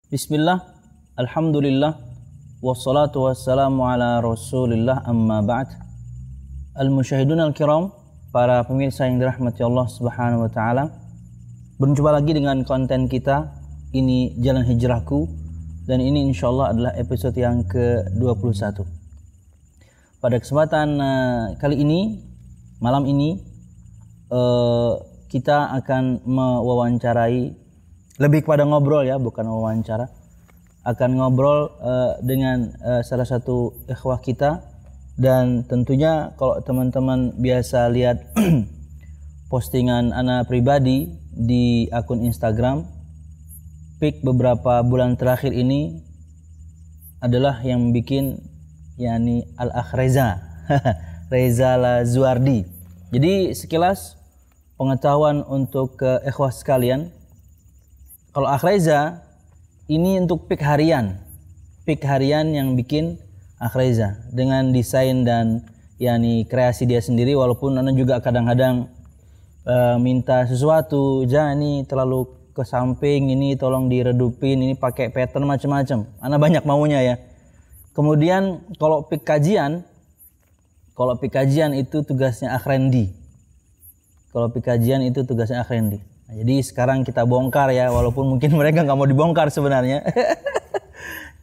Bismillah, alhamdulillah, wassalatu wassalamu ala rasulillah amma ba'd. Al-musyahidun al-kiram, para pemirsa yang dirahmati Allah subhanahu wa ta'ala, berjumpa lagi dengan konten kita, ini Jalan Hijrahku, dan ini insyaAllah adalah episode yang ke-21. Pada kesempatan kali ini, malam ini, kita akan mewawancarai, lebih kepada ngobrol ya, bukan wawancara, akan ngobrol dengan salah satu ikhwah kita. Dan tentunya kalau teman-teman biasa lihat postingan ana pribadi di akun Instagram, pick beberapa bulan terakhir ini adalah yang bikin yakni Al-Akh Reza Reza Lazuardi. Jadi sekilas pengetahuan untuk ikhwah sekalian, kalau Akh Reza ini untuk pick harian yang bikin Akh Reza dengan desain dan yakni kreasi dia sendiri. Walaupun ana juga kadang-kadang minta sesuatu, jangan ini terlalu ke samping, ini tolong diredupin, ini pakai pattern macam-macam. Ana banyak maunya ya. Kemudian kalau pick kajian itu tugasnya Akh Rendi. Nah, jadi sekarang kita bongkar ya, walaupun mungkin mereka nggak mau dibongkar sebenarnya.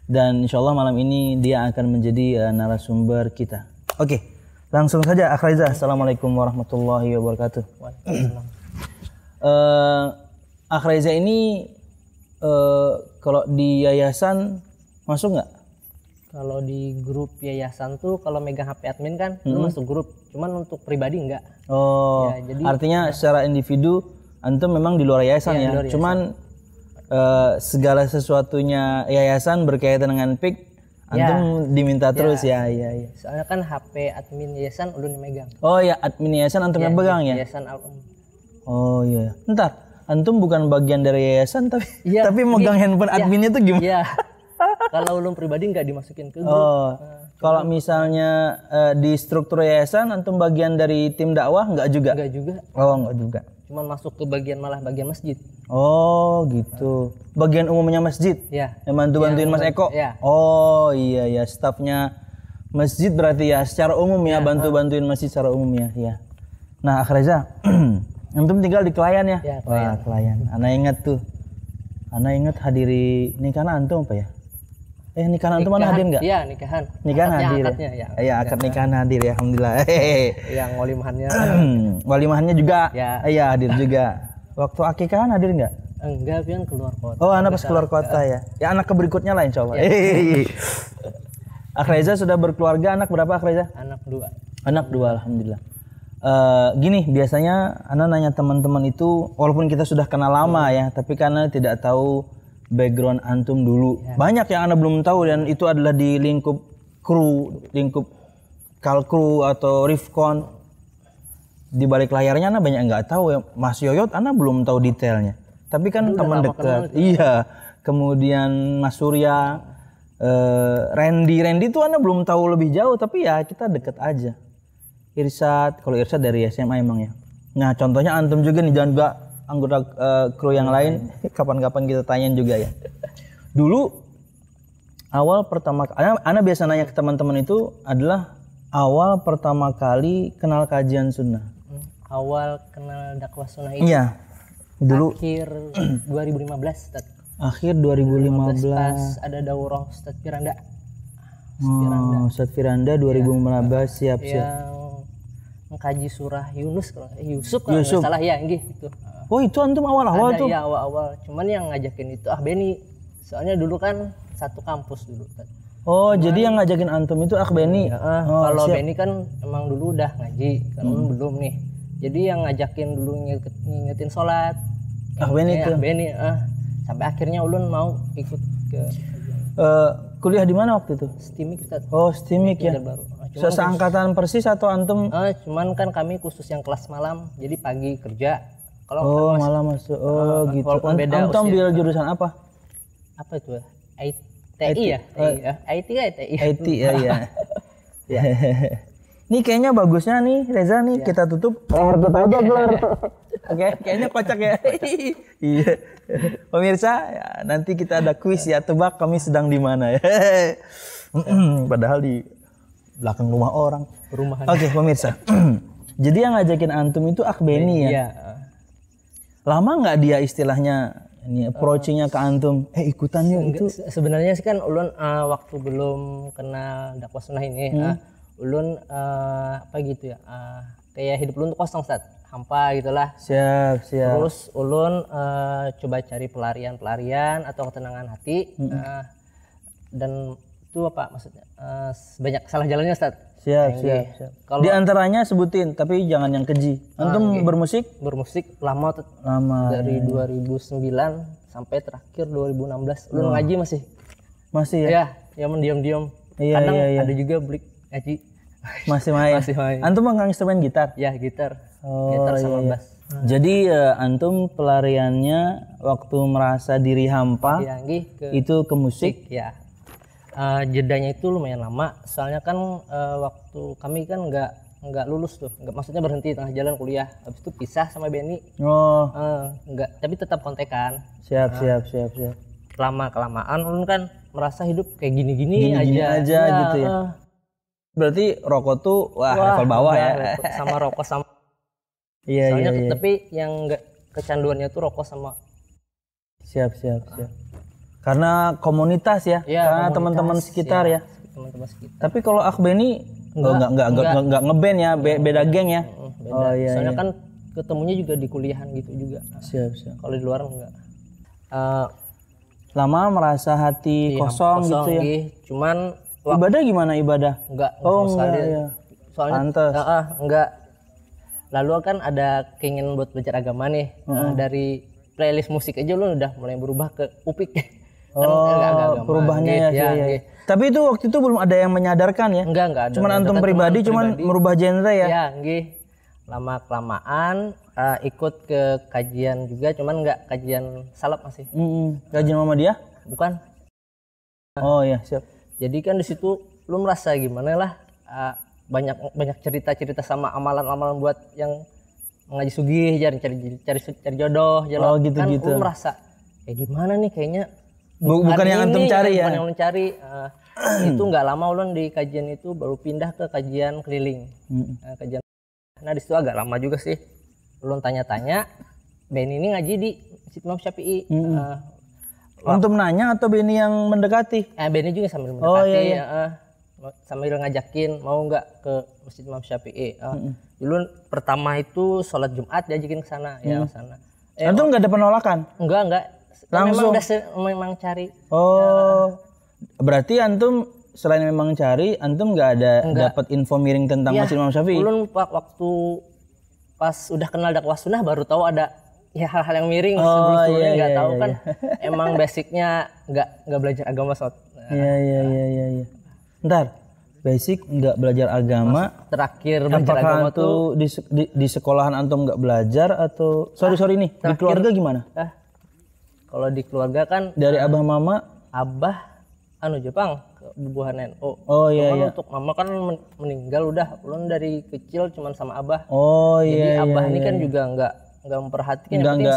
Dan insya Allah malam ini dia akan menjadi narasumber kita. Oke, langsung saja Akh Reza. Assalamualaikum warahmatullahi wabarakatuh. Akh Reza ini kalau di yayasan masuk nggak? Kalau di grup yayasan tuh kalau megang HP admin kan lu masuk grup, cuman untuk pribadi enggak. Oh, ya, jadi artinya secara individu antum memang di luar yayasan ya. Di luar yayasan. Cuman segala sesuatunya yayasan berkaitan dengan PIK antum diminta terus ya. Soalnya kan HP admin yayasan ulun yang megang. Oh ya, admin yayasan antum yang pegang ya? Yayasan Al-Um. Oh iya. Entar, antum bukan bagian dari yayasan tapi megang handphone adminnya tuh gimana? Iya. Kalau ulun pribadi nggak dimasukin ke grup. Oh. Kalau misalnya di struktur yayasan antum bagian dari tim dakwah nggak juga? Nggak juga. Oh, nggak juga. Cuman masuk ke bagian masjid. Oh gitu. Bagian umumnya masjid. Ya. Yang bantuin Mas Eko. Ya. Oh iya ya, stafnya masjid berarti ya secara umum ya, bantuin masjid secara umum ya. Ya. Nah, Akh Reza, antum tinggal di Kelayan ya? Ya, Wah, Kelayan. Ana ingat tuh. Ana ingat hadiri nikahan antum apa ya? Nikahan antum mana hadir nggak? Iya, nikahan. Nikahan hadir. Akadnya, ya. Iya, akad nikahan hadir ya, alhamdulillah. Yang walimahannya. Walimahannya juga. Ya. Iya, hadir juga. Waktu akikahan hadir nggak? Enggak, pian keluar kota. Oh, anak pas keluar kota ya. Ya, anak berikutnya lah insya Allah. Akh Reza sudah berkeluarga, anak berapa Akh Reza? Anak 2. Anak 2, alhamdulillah. Gini, biasanya ana nanya teman-teman itu, walaupun kita sudah kenal lama ya, tapi karena tidak tahu background antum dulu. Ya. Banyak yang ana belum tahu, dan itu adalah di lingkup kru, lingkup kalkru atau Rifkon. Di balik layarnya ana banyak nggak tahu ya. Mas Yoyot ana belum tahu detailnya. Tapi kan teman dekat. Iya. Kemudian Mas Surya, Randy itu ana belum tahu lebih jauh, tapi ya kita dekat aja. Irsyad, kalau Irsyad dari SMA emang ya. Nah, contohnya antum juga nih, jangan juga anggota kru yang lain, kapan-kapan kita tanyain juga ya. Dulu awal pertama, ana biasa nanya ke teman-teman itu adalah awal pertama kali kenal kajian sunnah. Awal kenal dakwah sunnah itu. Iya. Dulu akhir 2015, Ustaz. Akhir 2015 pas ada daurah Ustaz Firanda. Ustaz Firanda 2015 siap. Yang mengkaji surah Yunus kalau Yusuf kalau nggak salah ya, gitu. Oh, itu antum awal-awal tuh? Iya, awal-awal. Cuman yang ngajakin itu Beni. Soalnya dulu kan satu kampus dulu. Oh, jadi yang ngajakin antum itu Beni? Ya, kalau Beni kan emang dulu udah ngaji, kan belum nih. Jadi yang ngajakin dulu ngingetin sholat. Beni itu? Beni, sampai akhirnya ulun mau ikut ke kuliah di mana waktu itu? Stimik, Ustaz. Oh, Stimik ya? Seangkatan persis atau antum? Cuman kan kami khusus yang kelas malam, jadi pagi kerja. Kalau malam masuk. Oh, gitu. Antum ambil jurusan apa? Apa itu? TI ya? IT ya, TI. IT ya. Nih kayaknya bagusnya nih Reza nih kita tutup leher kita aja blur. Oke, kayaknya kocak ya. Iya. Pemirsa, ya, nanti kita ada kuis ya, tebak kami sedang di mana ya. Padahal di belakang rumah orang. Perumahan. Oke, pemirsa. Jadi yang ngajakin antum itu Akbeni ya. Iya. Lama nggak dia istilahnya ini approaching-nya ke antum? Ikutan yuk itu. Sebenarnya sih kan ulun waktu belum kenal dakwah sunnah ini, ulun apa gitu ya, kayak hidup ulun tuh kosong Ustaz, hampa gitulah. Siap. Terus ulun coba cari pelarian atau ketenangan hati, dan itu apa maksudnya, banyak salah jalannya Ustaz. Siap. Kalau Di antaranya sebutin, tapi jangan yang keji. Antum bermusik lama dari 2009 sampai terakhir 2016. Ulun ngaji masih ya? Ya, yang mendiam-diam. Iya, Kadang iya. ada juga beli ngaji. Masih main. Antum megang instrumen gitar? Ya, gitar. Oh, Gitar sama iya. bass. Jadi antum pelariannya waktu merasa diri hampa Ya, itu ke musik. ya. Jedanya itu lumayan lama. Soalnya kan waktu kami kan nggak lulus tuh. Maksudnya berhenti tengah jalan kuliah. Habis itu pisah sama Benny. Oh, Nggak, tapi tetap kontekan. siap. Lama-kelamaan ulun kan merasa hidup kayak gini-gini aja Ya, gitu ya. Berarti rokok tuh level bawah ya. Sama rokok sama. Iya. Soalnya tapi yang nggak kecanduannya tuh rokok sama. Siap. Karena komunitas ya, karena komunitas, teman-teman sekitar ya. Teman-teman sekitar. Tapi kalau Akbeni nggak ngeband ya, beda geng ya. Beda. Oh iya. Soalnya kan ketemunya juga di kuliahan gitu juga. Siap. Kalau di luar enggak. Lama merasa hati kosong gitu ya. Cuman Ibadah gimana ibadah? enggak Oh sama sekali. iya. Soalnya Pantes. enggak. Lalu kan ada keinginan buat belajar agama nih. Dari playlist musik aja lu udah mulai berubah ke upik. Kan agama. Perubahannya ya. Tapi itu waktu itu belum ada yang menyadarkan ya? Enggak ada. Cuman antum pribadi cuman merubah genre ya? Ya, lama kelamaan ikut ke kajian juga, cuman enggak kajian salaf masih. Kajian Muhammadiyah? Bukan. Oh iya, siap. Jadi kan di situ lu merasa gimana lah, banyak cerita-cerita sama amalan-amalan buat yang ngaji sugih, cari jodoh, jalan. Oh, gitu. Kan lu merasa gimana nih kayaknya Bukan yang antum cari ya? Bukan yang ulun cari. Itu nggak lama ulun di kajian itu baru pindah ke kajian keliling. Nah di situ agak lama juga sih. Ulun tanya-tanya, Ben ini ngaji di Masjid Imam Syafi'i. Antum nanya atau Beni yang mendekati? Benny juga sambil mendekati. Oh, iya. Sambil ngajakin mau nggak ke Masjid Imam Syafi'i. Dulu pertama itu sholat Jumat diajakin ke sana, ya ke sana. Antum nggak ada penolakan? Enggak. Langsung. Memang cari. Oh. Berarti antum selain memang cari, antum nggak ada dapat info miring tentang Masjid Imam Syafi'i? Ulun waktu pas udah kenal dakwah sunnah baru tahu ada hal-hal yang miring. Sebelum-sebelumnya nggak tahu kan. Emang basicnya nggak belajar agama soal. Iya. Ntar, basic nggak belajar agama. Terakhir belajar agama tuh di sekolahan antum nggak belajar atau sorry nih di keluarga gimana? Kalau di keluarga kan dari abah mama, abah Jepang bubuhan NU. Oh iya. Untuk mama kan meninggal udah. Ulun dari kecil cuman sama abah. Oh iya. Jadi abah ini kan juga nggak memperhatikan, yang penting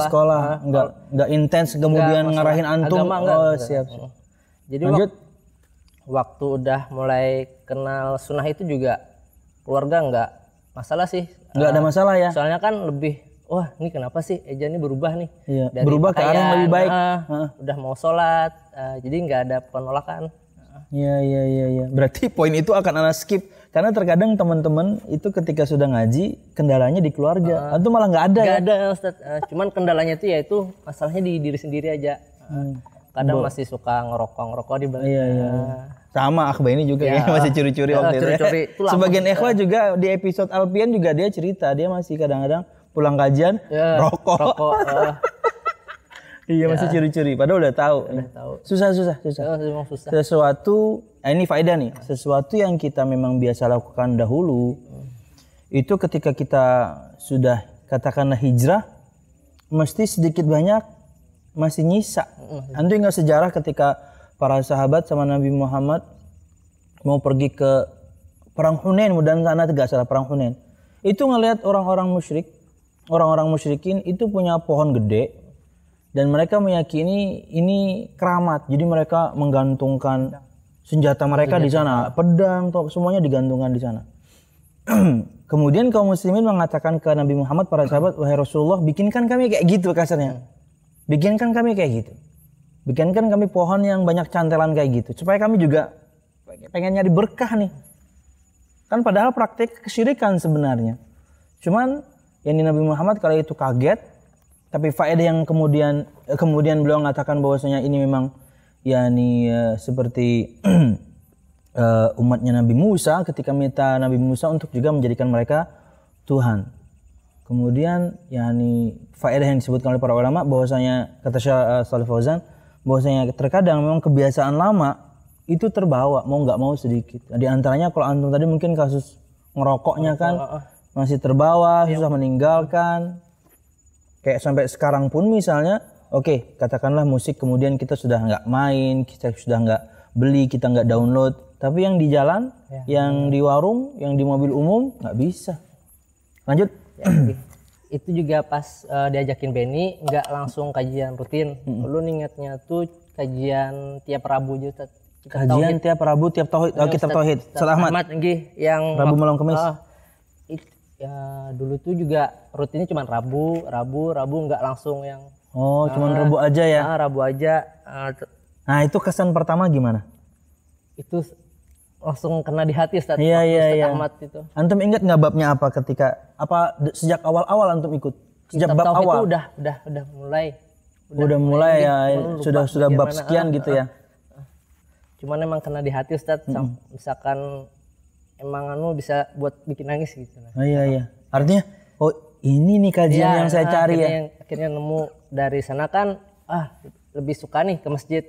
sekolah. Nggak intens kemudian ngarahin antum. Agama, siap. Jadi waktu udah mulai kenal sunnah itu juga keluarga nggak masalah sih. Nggak ada masalah ya. Soalnya kan lebih, wah ini kenapa sih Eja ini berubah nih? Iya. Berubah ke arah yang lebih baik. Udah mau sholat, jadi nggak ada penolakan. Iya. Berarti poin itu akan anak skip. Karena terkadang teman-teman itu ketika sudah ngaji, kendalanya di keluarga. Atau malah nggak ada. Nggak ada, Ustaz. Cuman kendalanya itu yaitu masalahnya di diri sendiri aja. Kadang masih suka ngerokok di balik. Iya. Sama Akhba ini juga ya, masih curi-curi waktu itu. Sebagian ikhwah juga di episode Alpian juga dia cerita, dia masih kadang-kadang pulang kajian rokok. Iya, masih curi-curi. Padahal udah tahu. Susah. Sesuatu, ini faedah nih. Sesuatu yang kita memang biasa lakukan dahulu, itu ketika kita sudah katakanlah hijrah, mesti sedikit banyak masih nyisa. Antum ingat sejarah ketika para sahabat sama Nabi Muhammad mau pergi ke perang Hunain, mudah sana tidak salah perang Hunain. Itu ngelihat orang-orang musyrikin itu punya pohon gede dan mereka meyakini ini keramat. Jadi mereka menggantungkan senjata mereka di sana, pedang, semuanya digantungkan di sana. Kemudian kaum muslimin mengatakan ke Nabi Muhammad, para sahabat, wahai Rasulullah, bikinkan kami kayak gitu kasarnya. Bikinkan kami kayak gitu. Bikinkan kami pohon yang banyak cantelan kayak gitu supaya kami juga pengen nyari berkah nih. Kan padahal praktik kesyirikan sebenarnya. Cuman yang Nabi Muhammad kala itu kaget, tapi faedah yang kemudian beliau mengatakan bahwasanya ini memang seperti umatnya Nabi Musa ketika minta Nabi Musa untuk juga menjadikan mereka Tuhan. Kemudian faedah yang disebutkan oleh para ulama bahwasanya kata Syekh Shalih Fauzan bahwasanya terkadang memang kebiasaan lama itu terbawa mau nggak mau sedikit. Di antaranya kalau antum tadi mungkin kasus ngerokoknya kan masih terbawa, susah meninggalkan. Kayak sampai sekarang pun misalnya, oke, katakanlah musik kemudian kita sudah nggak main, kita sudah nggak beli, kita nggak download. Tapi yang di jalan, yang di warung, yang di mobil umum nggak bisa. Lanjut. Itu juga pas diajakin Benny nggak langsung kajian rutin. Lu ingatnya tuh kajian tiap Rabu juga. Kajian tiap Rabu, tiap tauhid, kitab tauhid. Ustaz Ahmad yang Rabu malam Kamis. Dulu tuh juga rutinnya cuma Rabu nggak langsung yang. Oh, cuma Rabu aja ya? Rabu aja. Nah, itu kesan pertama gimana? Itu langsung kena di hati Ustaz. Iya. Ahmad itu. Antum ingat nggak babnya apa sejak awal antum ikut? Sejak bab awal. Itu udah mulai. Udah mulai ya, sudah bab sekian gitu ya. Cuman emang kena di hati Ustaz, misalkan emang bisa buat bikin nangis gitu. Iya. Artinya, ini nih kajian yang saya cari akhirnya nemu dari sana kan, lebih suka nih ke masjid.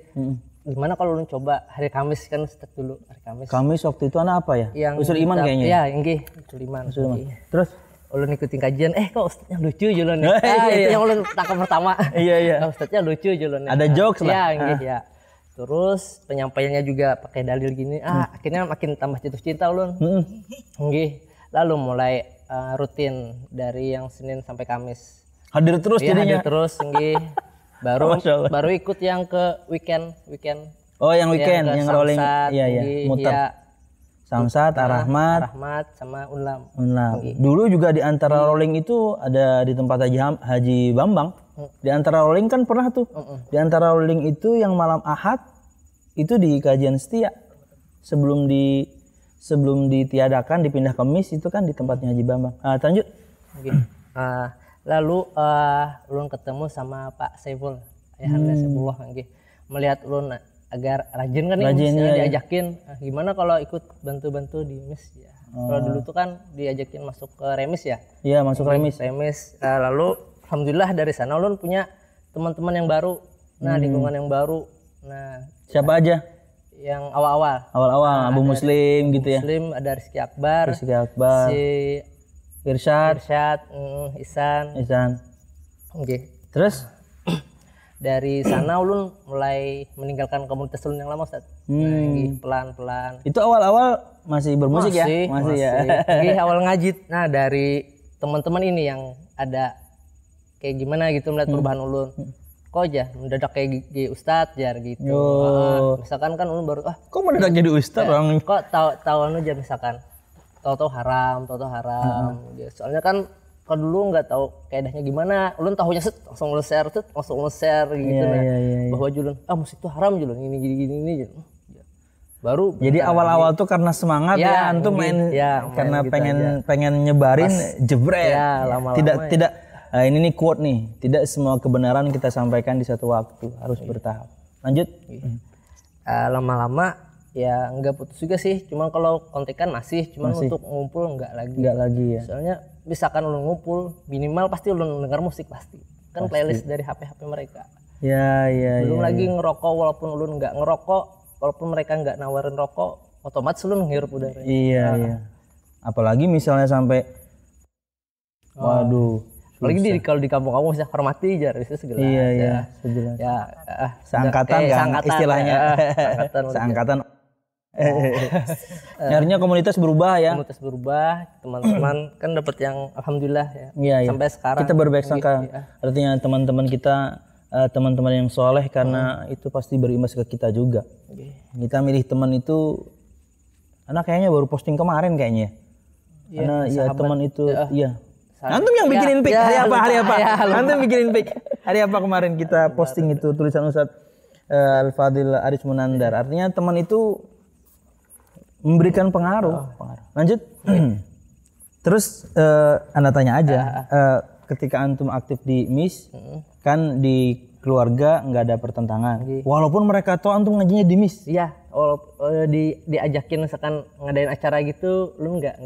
Gimana kalau lu coba hari Kamis kan Ustaz dulu, hari Kamis. Kamis waktu itu anak apa ya? Usul Iman kayaknya. Iya, Usul Iman. Terus ulun ikutin kajian, kok Ustaznya lucu julun nih. Itu yang ulun tangkap pertama. Iya. Ustaznya lucu julun. Ada jokes lah. Iya. Terus penyampaiannya juga pakai dalil gini. Akhirnya makin tambah jatuh cinta ulun. Lalu mulai rutin dari yang Senin sampai Kamis. Hadir terus jadinya. Hadir terus, baru ikut yang ke weekend. Oh, yang weekend, yang rolling. Iya. Muter. Samsat, Ar-Rahmat sama Unlam. Dulu juga di antara rolling itu ada di tempat Haji Bambang. Di antara rolling kan pernah tuh. Di antara rolling itu yang malam Ahad itu di kajian setia. Sebelum ditiadakan dipindah ke Mis itu kan di tempatnya Haji Bambang. Lanjut. Lalu ulun ketemu sama Pak Saiful. Ayahanda Saifullah melihat ulun agar rajin kan diajakin. Gimana kalau ikut bantu-bantu di Mis ya. Kalau dulu tuh kan diajakin masuk ke Remis ya. Iya, masuk Remis. Lalu alhamdulillah dari sana ulun punya teman-teman yang baru. Lingkungan yang baru. Siapa aja? Yang awal-awal. Abu Muslim gitu ya. Muslim, ada Rizky Akbar. Si Irsyad, Ihsan. Terus dari sana ulun mulai meninggalkan komunitas ulun yang lama Ustaz. Pelan-pelan. Itu awal-awal masih bermusik masih ya. Awal ngaji. Dari teman-teman ini yang ada kayak gimana gitu melihat perubahan ulun. Kok aja mendadak kayak Ustadz jar gitu. Misalkan kan ulun baru kok mendadak jadi Ustadz orang? Kok tahu aja misalkan. Tahu haram. Soalnya kan kalau dulu nggak tahu kaidahnya gimana, ulun tahunya langsung share gitu. Bahwa julun musik itu haram julun gini. Baru jadi awal-awal tuh karena semangat antum main karena gitu pengen nyebarin jebret. Tidak ini nih quote nih, tidak semua kebenaran kita sampaikan di satu waktu, harus bertahap. Lanjut. Lama-lama ya nggak putus juga sih, cuma kalau kontekan masih. Untuk ngumpul nggak lagi ya. Soalnya misalkan ulun ngumpul minimal pasti ulun dengar musik pasti. Kan playlist dari HP mereka. Belum lagi ngerokok, walaupun ulun nggak ngerokok, walaupun mereka nggak nawarin rokok, otomatis ulun ngirup udara. Iya. Apalagi misalnya sampai waduh. Apalagi kalau di kampung-kampung saya hormati jar itu segelas. Iya, segelas. Seangkatan kan istilahnya. Seangkatan. Akhirnya komunitas berubah ya. Komunitas berubah, teman-teman kan dapat yang alhamdulillah ya. Iya, iya. Sampai sekarang Kita berbaik sangka. Iya. Artinya teman-teman kita teman-teman yang soleh karena itu pasti berimbas ke kita juga. Kita milih teman itu karena kayaknya baru posting kemarin kayaknya. Karena ya teman itu iya. Antum yang bikinin pic hari apa? Antum bikinin pic hari apa kemarin kita posting itu tulisan Ustaz Al-Fadil Aris Munandar. Artinya teman itu memberikan pengaruh. Lanjut. Terus Anda tanya aja, ketika antum aktif di MIS, kan di keluarga nggak ada pertentangan. Walaupun mereka tahu antum ngajinya di MIS. Iya, diajakin misalkan ngadain acara gitu, lu nggak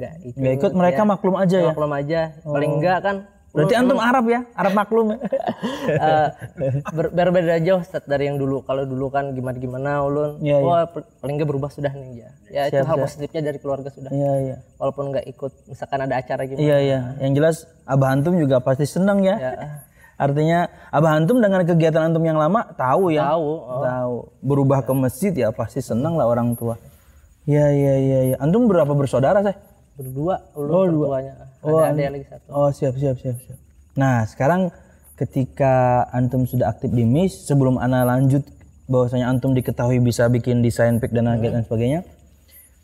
ikut. Mereka maklum aja ya. Maklum aja. Paling enggak kan. Berarti antum Arab ya, Arab maklum. Berbeda jauh Ustaz dari yang dulu. Kalau dulu kan gimana ulun, paling enggak berubah sudah nih ya. Ya itu hal positifnya dari keluarga sudah. Iya. Walaupun nggak ikut, misalkan ada acara gimana. Iya. Yang jelas Abah antum juga pasti senang ya. Artinya Abah antum dengan kegiatan antum yang lama tahu ya. Tahu. Berubah ke masjid ya pasti senang lah orang tua. Iya. Antum berapa bersaudara sih? Berdua, ulun tuanya. Ada lagi satu. Oh, siap. Nah, sekarang ketika antum sudah aktif di MIS, sebelum ana lanjut bahwasanya antum diketahui bisa bikin desain pic dan sebagainya.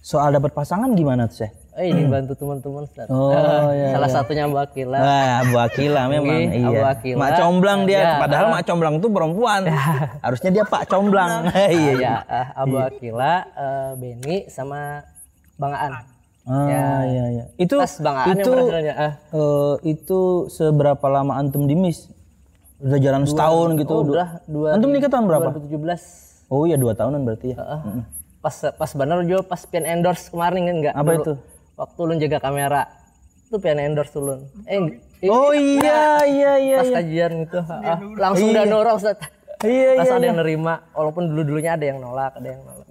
Soal dapat pasangan gimana tuh, Syekh? Dibantu teman-teman Ustaz. Salah satunya Abu Akila. Abu Akila memang Abu Akila. Mak Comblang dia, padahal Mak Comblang tuh perempuan. Harusnya dia Pak Comblang. Iya. Abu Akila, Beni sama Bang Aan. Iya. Itu seberapa lama antum di MIS? Udah jalan setahun gitu. Antum nikah tahun berapa? 2017. Oh iya 2 tahunan berarti ya. Pas bener Jo, pas pian endorse kemarin kan enggak? Apa dulu, itu? Waktu lu jaga kamera. Itu pian endorse ulun. Iya. Pas kajian itu, langsung udah dorong Ustaz. Langsung ada yang nerima, walaupun dulunya ada yang nolak.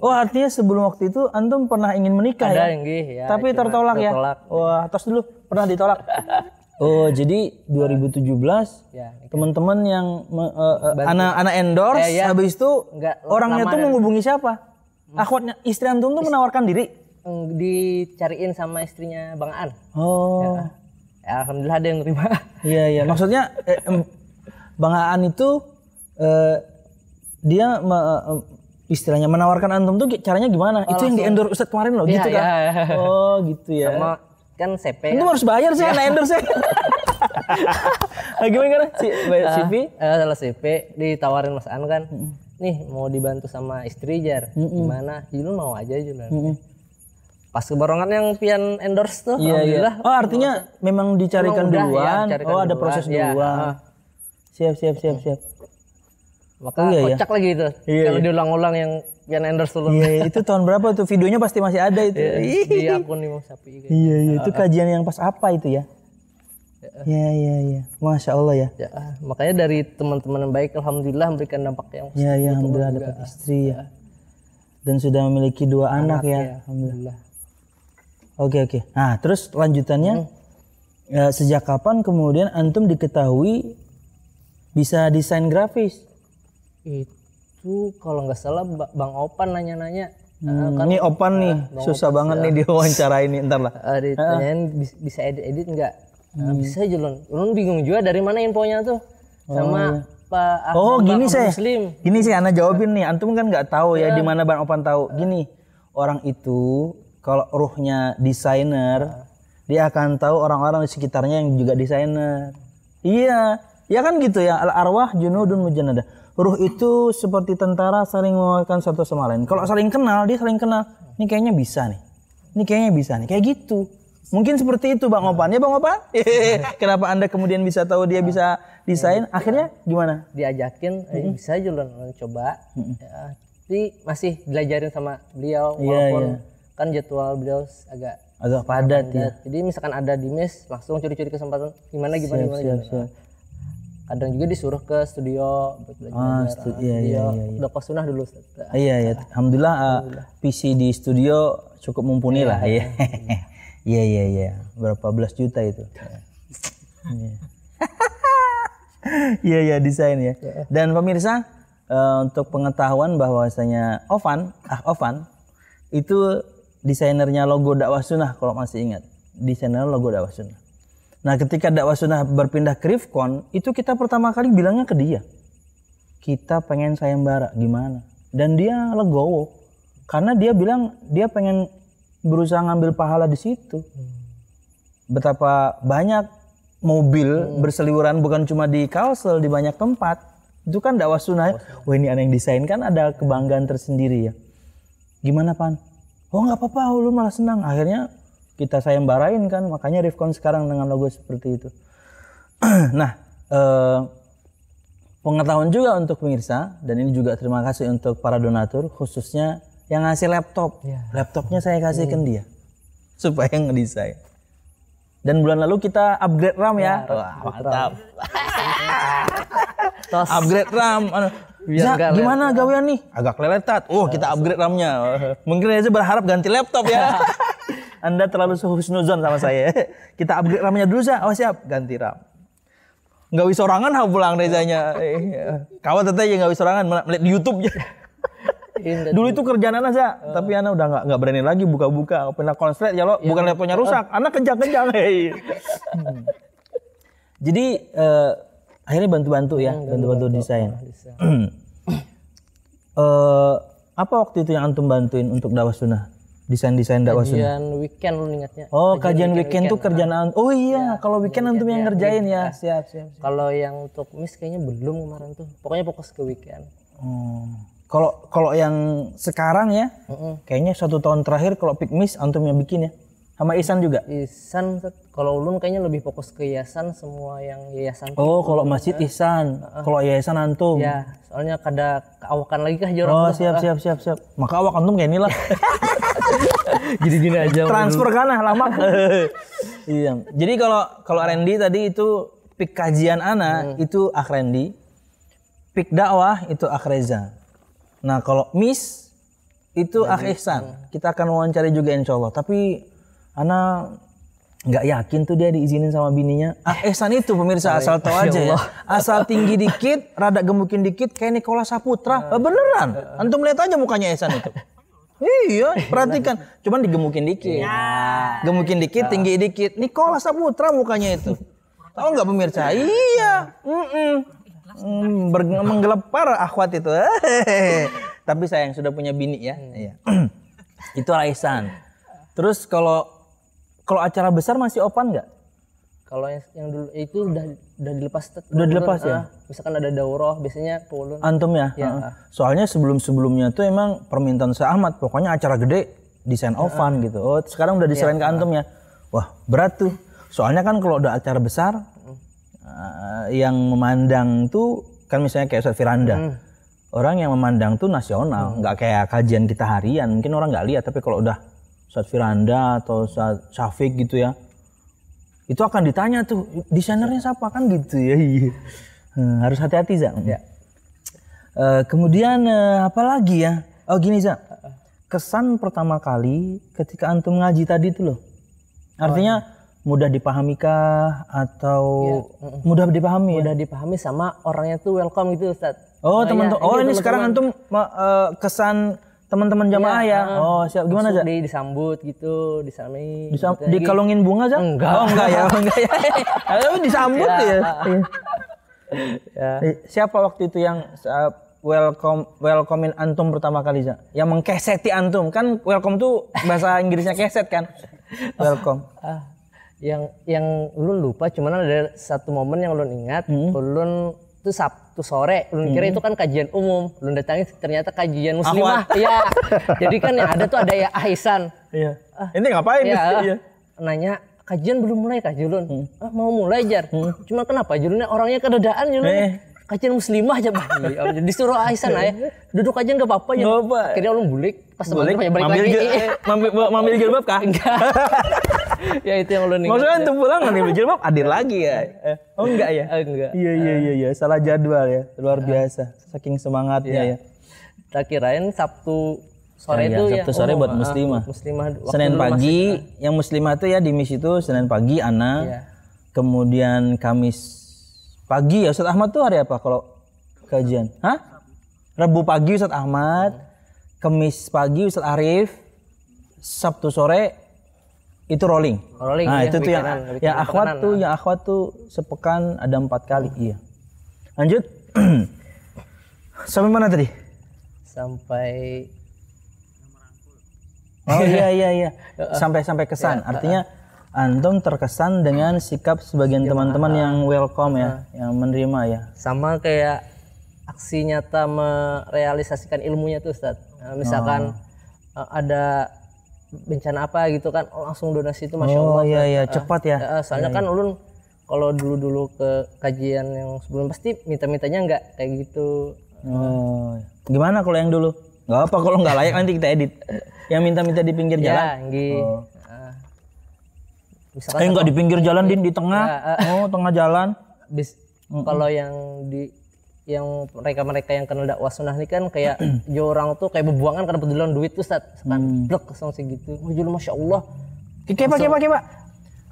Oh artinya sebelum waktu itu antum pernah ingin menikah ada ya? Yang ya? Tapi tertolak ya? Wah, tos dulu pernah ditolak. Oh jadi 2017 teman-teman yang anak endorse habis itu orangnya tuh menghubungi siapa? Akhwatnya istri antum tuh menawarkan diri? Dicariin sama istrinya Bang Aan. Alhamdulillah ada yang nerima. Iya. Maksudnya Bang Aan itu dia istilahnya menawarkan antum tuh caranya gimana? Itu yang di endorse Ustadz kemarin loh, gitu kan? Oh gitu ya. Sama kan CP. Antum harus bayar sih anak endorse. Gimana CV? Salah CP ditawarin Mas An kan. Nih mau dibantu sama istri jar. Gimana? Julun mau aja Julun. Pas keborongan yang pian endorse tuh, alhamdulillah. Oh artinya memang dicarikan duluan. Ada proses duluan. Siap. Maka kocak lagi itu. Kalau diulang-ulang yang pian endorse dulu. Iya, itu tahun berapa tuh? Videonya pasti masih ada itu. Di akun Imam Syafi'i. Iya, itu kajian yang pas apa itu ya? Iya. Masya Allah ya. Makanya dari teman-teman yang baik, alhamdulillah memberikan dampak yang positif. Iya, alhamdulillah dapat istri ya. Dan sudah memiliki 2 anak ya. Alhamdulillah. Oke. Nah, terus lanjutannya sejak kapan kemudian antum diketahui bisa desain grafis? Itu kalau nggak salah Bang Opan nanya-nanya. Kan ini Opan nih, susah banget nih diwawancara ini, ntar lah. Ditanyain bisa edit nggak? Bisa Julun. Ulun bingung juga dari mana infonya tuh. Sama Pak gini sih Ana jawabin nih. Antum kan nggak tahu ya di mana Bang Opan tahu. Gini, orang itu kalau ruhnya desainer, dia akan tahu orang-orang di sekitarnya yang juga desainer. Iya, ya kan gitu ya. Al arwah junudun mujannada. Ruh itu seperti tentara saling menguatkan satu sama lain. Kalau saling kenal, dia saling kenal. Ini kayaknya bisa nih. Kayak gitu. Mungkin seperti itu Bang Opan. Ya Bang Opan? Kenapa Anda kemudian bisa tahu dia bisa desain? Akhirnya gimana? Diajakin, bisa aja loh coba. Tapi masih belajarin sama beliau. Walaupun kan jadwal beliau agak padat ya. Jadi misalkan ada di mes, langsung curi-curi kesempatan. Gimana. Siap. Kadang juga disuruh ke studio buat belajar. Iya. Udah pas sunah dulu. Iya. Alhamdulillah PC di studio cukup mumpuni lah. Iya. Berapa belas juta itu. Iya desain ya. Dan pemirsa untuk pengetahuan bahwasanya Ovan itu desainernya logo Dakwah Sunnah kalau masih ingat. Desainer logo Dakwah Sunnah. Nah ketika Dakwah Sunnah berpindah ke Rifkon, itu kita pertama kali bilangnya ke dia. Kita pengen sayembara, gimana? Dan dia legowo. Karena dia bilang dia pengen berusaha ngambil pahala di situ. Betapa banyak mobil berseliweran bukan cuma di Kalsel, di banyak tempat. Itu kan Dakwah Sunnah. Wah ini aneh yang desain kan ada kebanggaan tersendiri ya. Gimana Pan? Oh nggak apa-apa, lu malah senang. Akhirnya kita sayembarain kan, makanya Rifkon sekarang dengan logo seperti itu. Nah, pengetahuan juga untuk pemirsa, dan ini juga terima kasih untuk para donatur, khususnya yang ngasih laptop. Laptopnya saya kasihkan dia supaya ngedesain. Dan bulan lalu kita upgrade RAM ya. Wah, mantap. Upgrade RAM. Gimana gawean nih? Agak leletat. Oh, kita upgrade RAM-nya. Mungkin aja berharap ganti laptop ya. Anda terlalu husnuzon sama saya. Kita upgrade RAM-nya dulu, Za. Oh, siap. Ganti RAM. Nggak bisa orangan pulang Rezanya. Kawat teteh nggak bisa orangan melihat di YouTube ya. Dulu itu kerjaan anak Za, tapi anak udah nggak berani lagi buka-buka, pernah konslet ya lo, bukan laptopnya rusak, anak kejang-kejang. Jadi akhirnya bantu-bantu ya, bantu-bantu desain. Apa waktu itu yang antum bantuin untuk Dakwah Sunnah? Desain-desain Dakwah Sunnah. Kajian weekend lu ingatnya. Oh, kajian weekend tuh kerjaan. Oh iya, kalau weekend antum yang ngerjain ya. Siap. Kalau yang untuk miss kayaknya belum kemarin tuh. Pokoknya fokus ke weekend. Kalau yang sekarang ya, kayaknya 1 tahun terakhir kalau Pikmis antum yang bikin ya, sama Ihsan juga. Ihsan, kalau ulun kayaknya lebih fokus ke yayasan, semua yang yayasan. Oh, kalau masjid Ihsan, kalau yayasan antum. Ya, soalnya kada keawakan lagi kah jorok. Oh, siap. Maka awak antum kayak inilah. Gini-gini aja. Transfer kan lama. Iya. Jadi kalau Randy tadi itu pik kajian ana itu Akh Randy, pik dakwah itu Akh Reza. Nah kalau Miss itu Akh Ihsan, kita akan wawancara juga insya Allah. Tapi Ana nggak yakin tuh dia diizinin sama bininya. Akh Ihsan itu pemirsa asal tahu aja ya, asal tinggi dikit, rada gemukin dikit kayak Nikola Saputra. Beneran, antum lihat aja mukanya Ihsan itu. Iya, perhatikan. Cuman digemukin dikit, gemukin dikit, tinggi dikit. Nikola Saputra mukanya itu. Tahu nggak pemirsa? Iya. Menggelepar akhwat itu. Tapi sayang sudah punya bini ya. Itu Ihsan. Terus kalau acara besar masih open nggak? Kalau yang dulu itu udah dilepas. Udah dilepas ya. Misalkan ada daurah biasanya ke ulun. Antum ya. Soalnya sebelumnya tuh emang permintaan Syekh Ahmad, pokoknya acara gede desain oven gitu. Oh sekarang udah diserahin ke antum ya. Wah berat tuh. Soalnya kan kalau udah acara besar, yang memandang tuh kan misalnya kayak Ustadz Firanda, orang yang memandang tuh nasional, nggak kayak kajian kita harian. Mungkin orang nggak lihat, tapi kalau udah Ustadz Firanda atau Ustadz Syafiq gitu ya, itu akan ditanya tuh desainernya siapa kan gitu ya. Harus hati-hati Za. Kemudian apa lagi ya? Oh gini Za, kesan pertama kali ketika antum ngaji tadi tuh loh, artinya mudah dipahami kah atau mudah dipahami? Mudah dipahami sama orangnya tuh welcome gitu Ustaz. Oh teman-teman. Oh ini sekarang antum kesan teman-teman jamaah ya. Oh siap. Gimana Za? Disambut gitu, disami. Dikalungin bunga Za? Enggak. Oh enggak ya. Kalau disambut ya. Siapa waktu itu yang welcomein antum pertama kali Za? Yang mengkeseti antum kan welcome tuh bahasa Inggrisnya keset kan? Welcome. Yang ulun lupa, cuman ada satu momen yang ulun ingat. Ulun tuh Sabtu sore, ulun kira itu kan kajian umum, ulun datangi ternyata kajian muslimah. Iya. Jadi kan yang ada tuh ada ya Ihsan. Iya. Ini ngapain? Iya. Nanya kajian belum mulai kah Julun? Mau mulai Jar. Cuma kenapa Julunnya orangnya kedadaan Julun? Kajian muslimah aja Bang. Disuruh Ihsan aja. Duduk aja enggak apa-apa ya. Akhirnya ulun bulik, pas balik lagi. Mambil jilbab kah? Enggak. Ya itu yang ulun ingat. Maksudnya antum pulang ngambil jilbab hadir lagi ya? Oh enggak ya? Enggak. Iya. Salah jadwal ya. Luar biasa. Saking semangatnya ya. Tak kirain Sabtu sore itu ya. Sabtu sore buat muslimah. Senin pagi, yang muslimah itu ya di MIS itu Senin pagi Ana. Kemudian Kamis pagi ya Ustadz Ahmad tuh hari apa kalau kajian? Hah? Rabu pagi Ustadz Ahmad, Kamis pagi Ustadz Arif, Sabtu sore itu rolling. Rolling, Nah iya, itu tuh yang weekendan, yang akhwat pekan, tuh, yang akhwat tuh sepekan ada 4 kali. Iya. Lanjut. Sampai mana tadi? Sampai Oh iya. Sampai kesan. Artinya antum terkesan dengan sikap sebagian teman-teman yang welcome ya, yang menerima ya. sama kayak aksi nyata merealisasikan ilmunya tuh Ustaz. Nah, misalkan ada bencana apa gitu kan, langsung donasi itu Masya Allah. Oh iya, cepat ya. Soalnya kan ulun kalau dulu ke kajian yang sebelum pasti minta-mintanya enggak kayak gitu. Oh, gimana kalau yang dulu? Gak apa kalau nggak layak nanti kita edit. Yang minta-minta di pinggir jalan. Ya, nggih. Misalkan Enggak di pinggir jalan, Din, di tengah. Oh, tengah jalan. Kalau yang mereka yang kenal dakwah sunnah ini kan kayak orang tuh kayak bebuangan karena pedulian duit tuh Ustaz. Kan blek langsung segitu. Oh, jujur Masya Allah. Kepa.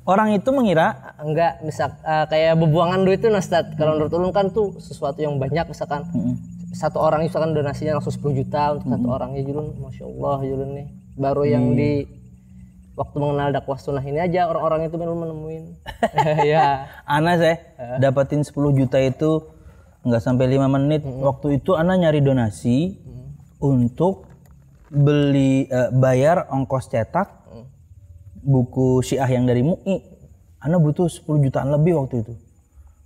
Orang itu mengira Enggak, kayak bebuangan duit tuh Ustaz. Kalau menurut ulun kan tuh sesuatu yang banyak, misalkan satu orang misalkan donasinya langsung 10 juta untuk satu orang, ya julun Masya Allah julun nih. Baru yang di waktu mengenal dakwah sunnah ini aja orang-orang itu belum menemuin. Ya. Ana saya dapatin 10 juta itu nggak sampai 5 menit. Waktu itu Ana nyari donasi untuk beli bayar ongkos cetak buku Syiah yang dari MUI. Ana butuh 10 jutaan lebih waktu itu.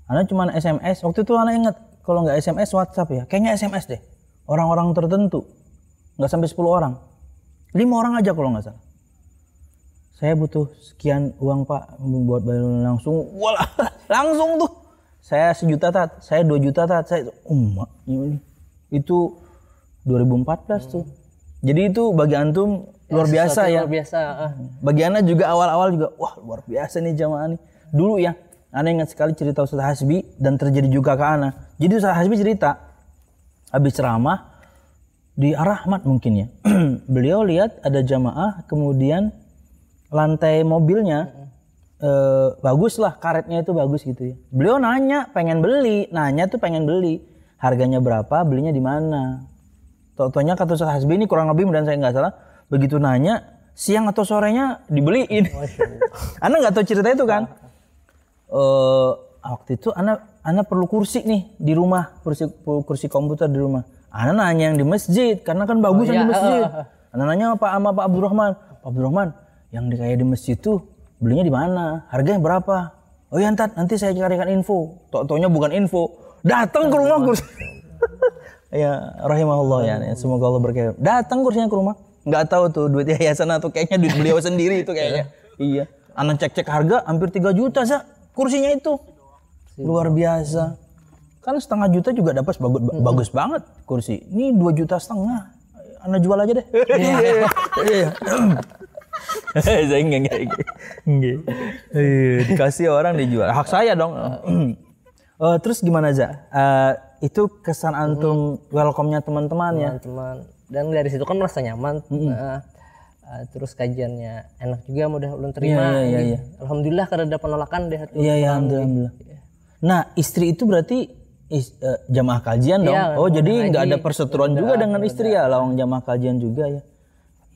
Ana cuma SMS. Waktu itu Ana ingat kalau nggak SMS WhatsApp ya. Kayaknya SMS deh. Orang-orang tertentu. Nggak sampai 10 orang. 5 orang aja kalau nggak salah. Saya butuh sekian uang Pak buat bayar langsung. Walah, langsung tuh. Saya 1 juta tat, saya 2 juta tat, saya ini. Itu 2014 tuh. Jadi itu bagi antum luar biasa ya. Luar biasa. Bagi Ana juga awal-awal juga wah luar biasa nih jamaah nih. Dulu ya, Ana ingat sekali cerita Ustaz Hasbi dan terjadi juga ke Ana. Jadi Ustaz Hasbi cerita habis ceramah di Ar-Rahmat mungkin ya. Beliau lihat ada jamaah kemudian lantai mobilnya bagus lah, karetnya itu bagus gitu ya. Beliau nanya pengen beli, harganya berapa, belinya di mana. Totonya kata Ustaz Hasbi ini kurang lebih dan saya nggak salah, begitu nanya siang atau sorenya dibeliin. Ana nggak tahu cerita itu kan. Waktu itu Ana perlu kursi nih di rumah, kursi komputer di rumah. Ana nanya yang di masjid karena kan bagus yang di masjid. Ana nanya sama Pak Abdurrahman, yang kayak di masjid tuh belinya di mana? Harganya berapa? Oh ya nanti saya carikan info. Totonya bukan info, datang ke rumah kursi. Ya rahimahullah ya, semoga Allah berkahi. Datang kursinya ke rumah. Nggak tahu tuh duit yayasan atau kayaknya duit beliau sendiri itu kayaknya. Iya. Ana cek harga hampir 3 juta Za kursinya itu. Luar biasa. Kan 1,5 juta juga dapat bagus banget kursi. Ini 2,5 juta. Ana jual aja deh. Iya. Saya enggak. Dikasih orang dijual. Hak saya dong. Terus gimana Za? Itu kesan antum welcome-nya teman-teman ya. Teman-teman. Dan dari situ kan merasa nyaman. Terus kajiannya enak juga, mudah ulun terima. Iya. Alhamdulillah karena ada penolakan deh. Iya, alhamdulillah. Nah, istri itu berarti jamaah kajian dong. Iya, Jadi nggak ada perseteruan juga dengan istri ya, lawang jamaah kajian juga ya.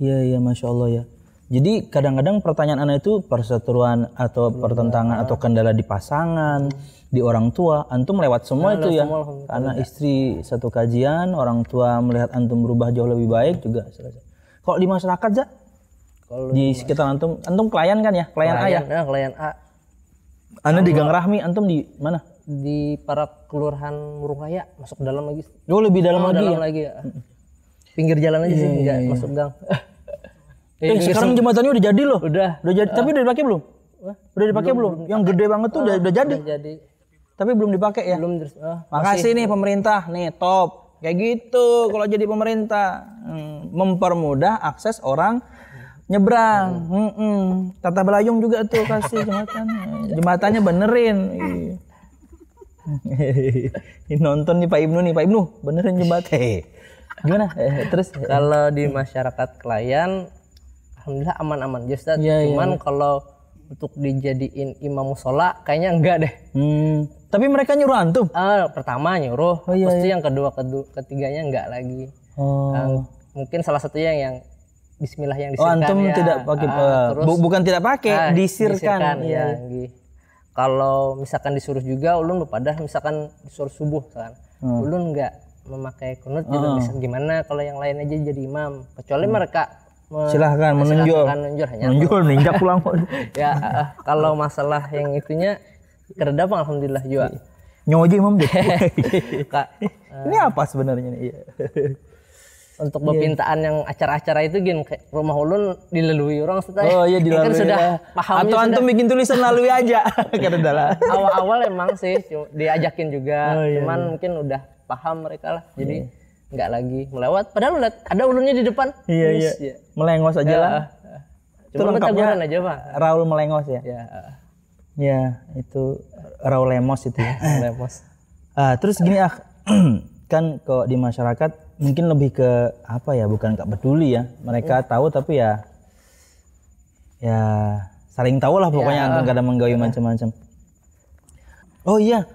Iya, Masya Allah ya. Jadi kadang-kadang pertanyaan Ana itu perseteruan atau pertentangan atau kendala di pasangan, di orang tua, antum lewat semua itu ya. Karena istri satu kajian, orang tua melihat antum berubah jauh lebih baik juga selesai. Kalau di masyarakat Za, di sekitar antum klien kan ya, klien A ya. Klien A. Ana di Gang Rahmi, antum di mana? Di para kelurahan Murung Raya, masuk ke dalam lagi. Oh lebih dalam lagi ya. Pinggir jalan aja sih, enggak masuk gang. Sekarang jembatannya udah jadi loh. Udah jadi, tapi udah dipakai belum? Udah dipakai belum? Yang gede banget tuh udah jadi. Tapi belum dipakai ya? Belum. Makasih nih pemerintah, nih top. Kayak gitu kalau jadi pemerintah. Mempermudah akses orang nyebrang. Tata Belayung juga tuh kasih jembatannya benerin. Ini nonton nih Pak Ibnu benerin jembatan. Gimana? Terus kalau di masyarakat klien alhamdulillah aman-aman Ustaz. Cuman kalau untuk dijadiin imam musola kayaknya enggak deh. Tapi mereka nyuruh antum? Pertama nyuruh, pasti yang ketiganya enggak lagi. Mungkin salah satunya yang bismillah yang Oh, disirkan antum ya. tidak pakai bukan tidak pakai, disirkan. Ya. Kalau misalkan disuruh juga ulun bepadah misalkan disuruh subuh kan. Ulun enggak memakai kunut gitu misal gimana kalau yang lain aja jadi imam kecuali mereka silahkan menunjuk meninggal pulang. Ya kalau masalah yang itunya kereda bang alhamdulillah juga nyoji imam deh. Ini apa sebenarnya nih? untuk perpintaan yang acara-acara itu gini rumah ulun dilalui orang setelah oh iya dilalui kan sudah paham atau antum bikin tulisan lalui aja kata awal emang sih diajakin juga cuman mungkin udah paham mereka lah jadi nggak lagi melewat padahal ada ulunnya di depan iya. Melengos aja lah cuma teguran aja Pak Raul melengos ya ya itu Raul lemos itu ya. Lemos terus gini kan kok di masyarakat mungkin lebih ke apa ya bukan nggak peduli ya mereka tahu tapi ya saling tahu lah pokoknya antum kadang menggawe macam-macam. Oh iya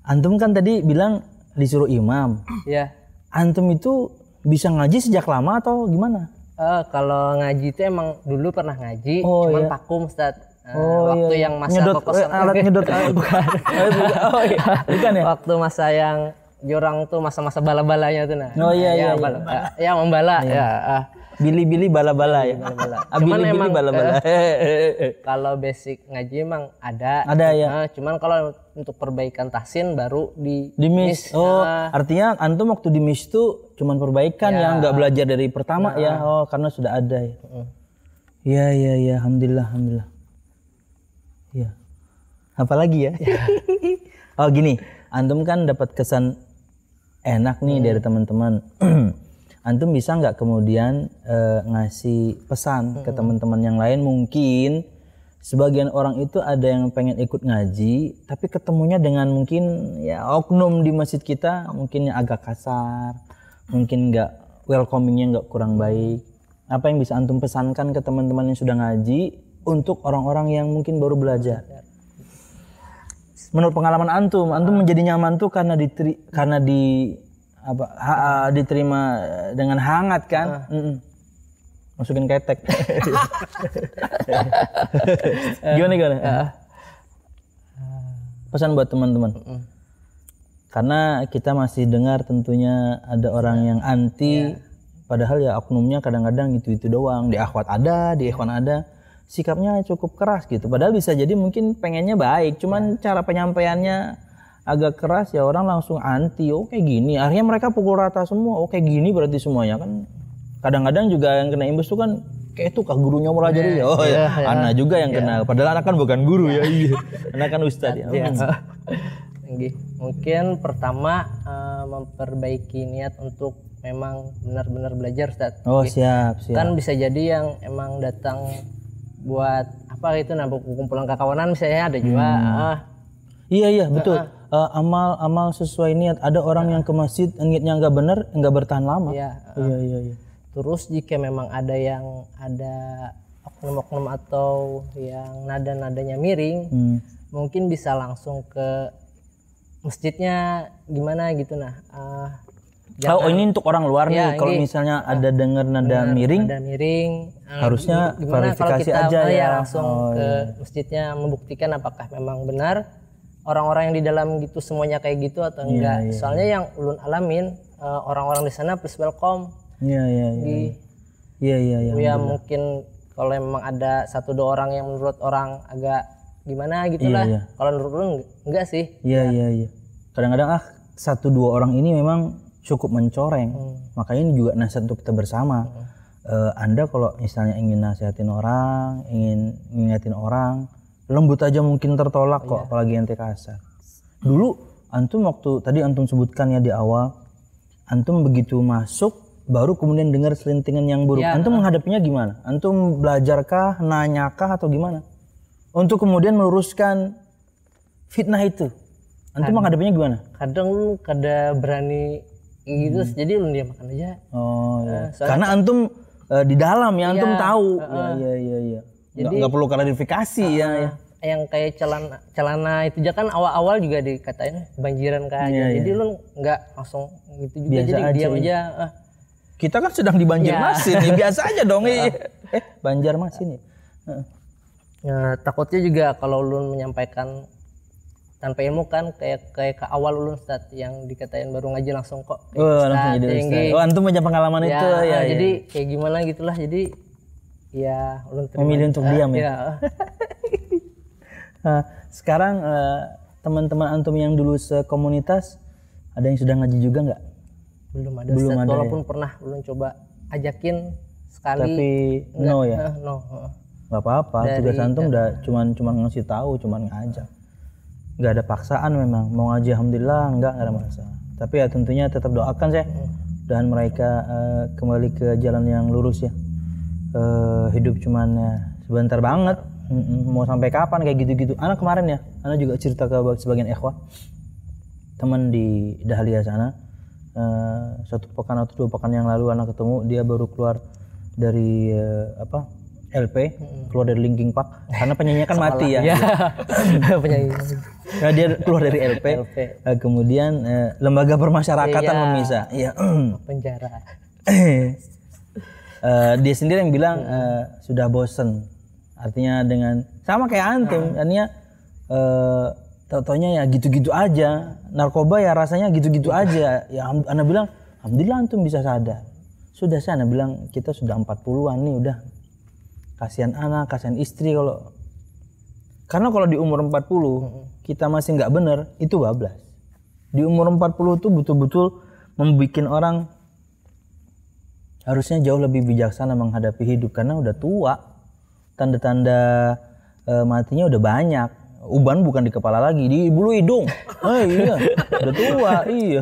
antum kan tadi bilang disuruh imam. Iya. Antum itu bisa ngaji sejak lama atau gimana? Kalau ngaji itu emang dulu pernah ngaji, cuman vakum Ustaz. Waktu yang masa kokosan alat nyedot bukan. Bukan ya? Waktu masa yang jorang tuh masa-masa bala-balanya tuh nah. Oh iya. Ya membala ya. Bili-bili bala-bala ya. Cuman emang bala-bala. Kalau basic ngaji emang ada ya. Cuman kalau untuk perbaikan tahsin baru di mis. Oh, artinya antum waktu di mis itu cuman perbaikan ya nggak belajar dari pertama ya. Oh, karena sudah ada ya. Iya, alhamdulillah. Iya. Apalagi ya? Oh, gini, antum kan dapat kesan enak nih dari teman-teman. Antum bisa nggak kemudian ngasih pesan ke teman-teman yang lain mungkin sebagian orang itu ada yang pengen ikut ngaji tapi ketemunya dengan mungkin ya oknum di masjid kita mungkin yang agak kasar mungkin nggak welcomingnya nggak kurang baik apa yang bisa antum pesankan ke teman-teman yang sudah ngaji untuk orang-orang yang mungkin baru belajar menurut pengalaman antum menjadi nyaman tuh karena diterima dengan hangat kan masukin ketek gimana pesan buat teman-teman karena kita masih dengar tentunya ada orang yang anti padahal ya oknumnya kadang-kadang itu doang di akhwat ada di ikhwan ada sikapnya cukup keras gitu padahal bisa jadi mungkin pengennya baik cuman cara penyampaiannya agak keras ya orang langsung anti kayak gini akhirnya mereka pukul rata semua kayak gini berarti semuanya kan kadang-kadang juga yang kena imbas tuh kan kayak itu kah gurunya mau ajari anak juga yang kena padahal anak kan bukan guru ya anak kan ustadz ya. Mungkin pertama memperbaiki niat untuk memang benar-benar belajar Ustadz. Siap kan bisa jadi yang emang datang buat apa itu kumpulan kekawanan misalnya ada juga iya betul amal sesuai niat ada orang yang ke masjid niatnya nggak benar nggak bertahan lama iya terus jika memang ada oknum-oknum atau yang nada-nadanya miring mungkin bisa langsung ke masjidnya gimana gitu ini untuk orang luar nih kalau misalnya ada dengar nada miring harusnya verifikasi aja langsung ke masjidnya membuktikan apakah memang benar orang-orang yang di dalam gitu semuanya kayak gitu atau enggak. Soalnya yang ulun alamin orang-orang di sana please welcome. Iya. Mungkin kalau memang ada 1-2 orang yang menurut orang agak gimana gitulah. Kalau menurut ulun enggak sih. Iya. Kadang-kadang 1-2 orang ini memang cukup mencoreng. Makanya ini juga nasihat untuk kita bersama. Anda kalau misalnya ingin nasihatin orang, ingin ngingetin orang lembut aja mungkin tertolak kok apalagi ente kasar. Dulu antum waktu tadi antum sebutkan ya di awal antum begitu masuk baru kemudian dengar selintingan yang buruk. Antum menghadapinya gimana? Antum belajarkah, nanyakah atau gimana? Untuk kemudian meluruskan fitnah itu. Antum menghadapinya gimana? Kadang lu kada berani gitu jadi lu diam makan aja. Karena antum di dalam ya antum tahu. Iya. Jadi nggak perlu klarifikasi yang kayak celana itu aja kan awal-awal juga dikatain banjiran kan jadi lu nggak langsung gitu juga biasa jadi diam aja Kita kan sedang di Banjarmasin, ya biasa aja dong. Banjarmasin ya. Nah, takutnya juga kalau ulun menyampaikan tanpa ilmu kan kayak ke awal ulun Ustaz yang dikatain baru ngaji langsung kok langsung jadi Ustaz. Antum punya pengalaman ya, itu ya. Jadi kayak gimana gitulah. Jadi ya ulun memilih untuk diam ya. Sekarang teman-teman antum yang dulu sekomunitas ada yang sudah ngaji juga nggak? Belum ada Ustaz, walaupun pernah ulun coba ajakin sekali. Tapi no ya. No. Gak apa-apa, tugas antum udah cuman ngasih tahu, cuman ngajak. Nggak ada paksaan memang, mau ngaji alhamdulillah nggak ada masalah. Tapi ya tentunya tetap doakan saya dan mereka kembali ke jalan yang lurus ya. Hidup cuman ya sebentar banget, mau sampai kapan kayak gitu-gitu. Anak kemarin ya, anak juga cerita ke sebagian ikhwah teman di Dahlia sana, 1 pekan atau 2 pekan yang lalu anak ketemu, dia baru keluar dari LP, keluar dari Linkin Park karena penyanyinya kan mati ya. Penyanyi. Nah, dia keluar dari LP. Kemudian lembaga permasyarakatan memisah. Iya. Penjara. Dia sendiri yang bilang sudah bosen. Artinya dengan sama kayak antum, artinya tau-taunya ya gitu-gitu aja. Narkoba ya rasanya gitu-gitu aja. Ya Ana bilang, alhamdulillah antum bisa sadar. Sudah saya Ana bilang kita sudah 40-an nih udah. Kasihan anak, kasihan istri karena kalau di umur 40 kita masih nggak bener itu bablas. Di umur 40 tuh betul-betul membuat orang harusnya jauh lebih bijaksana menghadapi hidup karena udah tua. Tanda-tanda matinya udah banyak. Uban bukan di kepala lagi, di bulu hidung. Iya, udah tua, iya.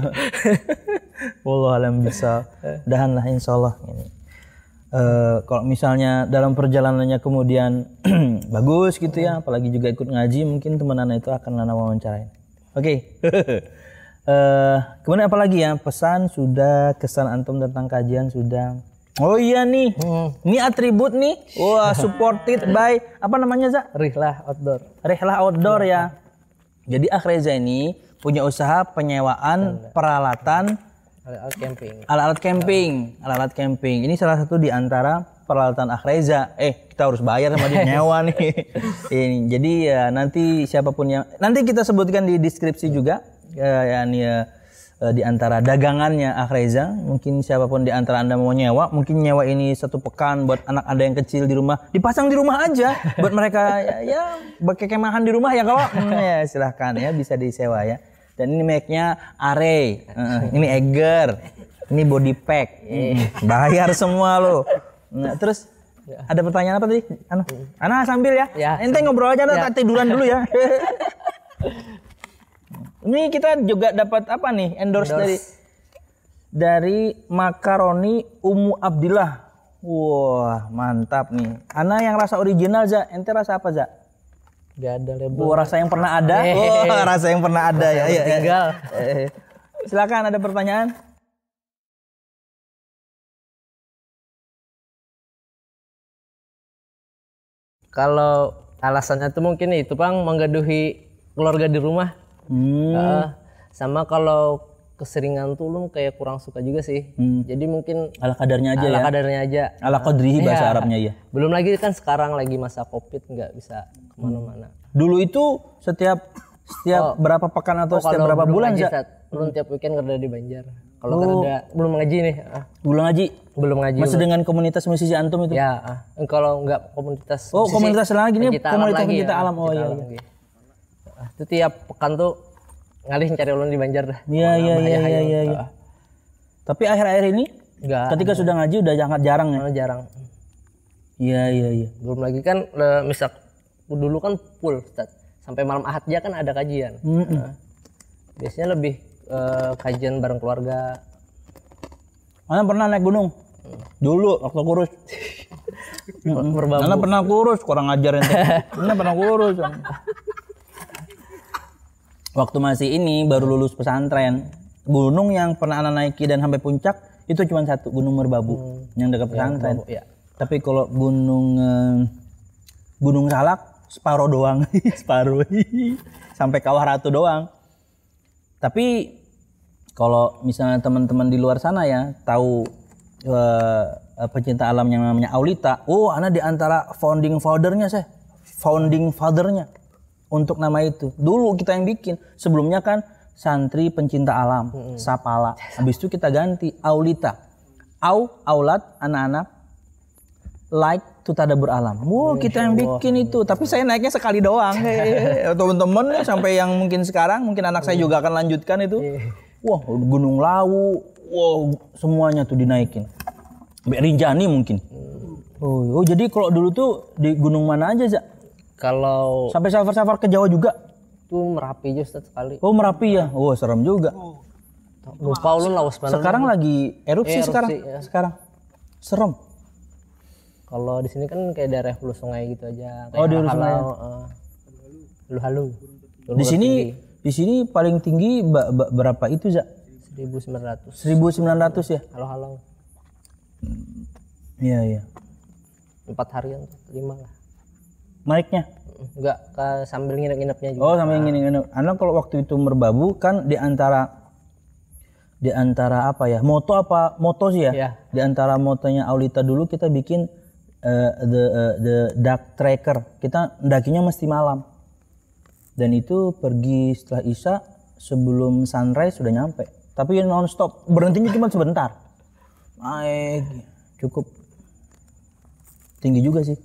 Wallahualam bisa. Dahanlah insyaallah ini. Kalau misalnya dalam perjalanannya kemudian bagus gitu ya, apalagi juga ikut ngaji, mungkin teman anak itu akan Nana wawancarain. Oke. Kemudian apalagi ya, pesan sudah, kesan antum tentang kajian sudah. Oh iya nih, ini atribut nih, wah supported by apa namanya Za? Rihlah Outdoor ya. Jadi Akhreza ini punya usaha penyewaan peralatan alat-alat camping. Ini salah satu di antara peralatan Akhreza. Kita harus bayar sama dia nyewa nih. Ini jadi ya nanti siapapun yang nanti kita sebutkan di deskripsi juga di antara dagangannya Akhreza. Mungkin siapapun di antara Anda mau nyewa, mungkin nyewa ini 1 pekan buat anak Anda yang kecil di rumah, dipasang di rumah aja buat mereka ya berkekemahan di rumah ya kalau ya silahkan ya bisa disewa ya. Dan ini mic-nya Array, ini Eger, ini body pack, bayar semua lo. Nah, terus ada pertanyaan apa tadi? Ana sambil ya. Ente ngobrol aja, tiduran dulu ya. Ini kita juga dapat apa nih? Endorse dari makaroni Ummu Abdillah. Wah mantap nih. Ana yang rasa original Za, ente rasa apa Za? Gak ada label. Rasa yang pernah ada. Rasa yang pernah ada ya. Tinggal. Silakan ada pertanyaan. Kalau alasannya tuh mungkin itu Bang menggaduhi keluarga di rumah. Sama kalau keseringan tuh lu kayak kurang suka juga sih. Jadi mungkin ala kadarnya aja ya. Ala kadarnya aja. Ala qadrihi bahasa Arabnya ya. Belum lagi kan sekarang lagi masa Covid nggak bisa kemana-mana. Dulu itu setiap berapa pekan atau setiap berapa bulan aja? Belum tiap weekend kerja di Banjar. Kalau kerja belum ngaji nih. Belum ngaji. Masih dengan komunitas musisi antum itu? Ya, kalau nggak komunitas. Oh, musisi, komunitas lagi nih, komunitas pencinta alam. Oh iya. Itu tiap pekan tuh ngalih cari ulun di Banjar dah. Iya. Tapi akhir-akhir ini ketika sudah ngaji udah sangat jarang ya? Jarang. Iya. Belum lagi kan misal dulu kan full Ustaz. Sampai malam Ahad aja kan ada kajian. Biasanya lebih kajian bareng keluarga. Ana pernah naik gunung? Dulu waktu kurus. Ana pernah kurus, kurang ajar ente. Ana pernah kurus. Waktu masih ini baru lulus pesantren, gunung yang pernah Ana naiki dan sampai puncak itu cuma 1, Gunung Merbabu yang dekat pesantren. Ya. Tapi kalau Gunung Salak separuh doang, sampai Kawah Ratu doang. Tapi kalau misalnya teman-teman di luar sana ya tahu pecinta alam yang namanya Aulita. Oh, ana di antara founding fathernya untuk nama itu. Dulu kita yang bikin. Sebelumnya kan Santri Pencinta Alam, Sapala. Habis itu kita ganti Aulita. Aulat anak-anak, like to tadabur alam. Wow, kita yang bikin itu. Tapi saya naiknya sekali doang. Teman-teman sampai yang mungkin sekarang, mungkin anak saya juga akan lanjutkan itu. Wah, Gunung Lawu, wow, semuanya tuh dinaikin. Mbak Rinjani mungkin. Oh, jadi kalau dulu tuh di gunung mana aja, Za? Kalau Sampai safar-safar ke Jawa juga? tuh Merapi aja sekali. Oh, Merapi ya. Oh, serem juga. Lupa ulun lawas mana. Sekarang lagi erupsi Erupsi, sekarang. ya. Sekarang. Serem. Kalau di sini kan kayak daerah hulu sungai gitu aja. Kayak Oh, di hulu sungai. Halu-halu. Di sini paling tinggi berapa itu, Za? 1900. 1900 ya? Halo-halo. Iya. 4 harian, 5 lah. Naiknya? Enggak sambil nginep-nginepnya juga. Oh, sampai gini. Anak kalau waktu itu merbabu kan di antara apa ya? Moto sih ya? Iya. Di antara motonya Aulita dulu kita bikin the dark tracker. Kita ndakinya mesti malam. Dan itu pergi setelah Isya sebelum sunrise sudah nyampe. Tapi non stop, berhentinya cuma sebentar. Naik cukup tinggi juga sih.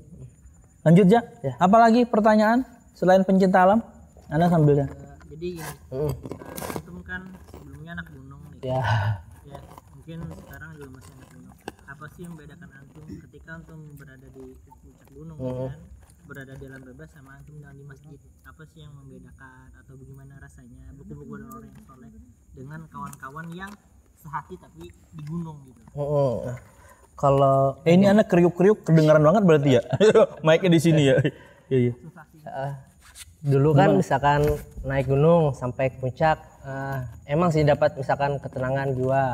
Lanjut ya. Apalagi pertanyaan selain pencinta alam? Anda sambil ya. Jadi gini, antum kan sebelumnya anak gunung nih. Ya. Ya, mungkin sekarang juga masih anak gunung. Apa sih yang membedakan antum ketika antum berada di puncak gunung kan? Berada di alam bebas sama antum yang di masjid? Apa sih yang membedakan atau bagaimana rasanya berkumpul dengan orang yang soleh dengan kawan-kawan yang sehati tapi di gunung gitu? Kalau Ini anak kriuk-kriuk kedengaran banget berarti ya. Mic-nya di sini ya. Iya. dulu kan misalkan naik gunung sampai ke puncak, emang sih dapat misalkan ketenangan jiwa.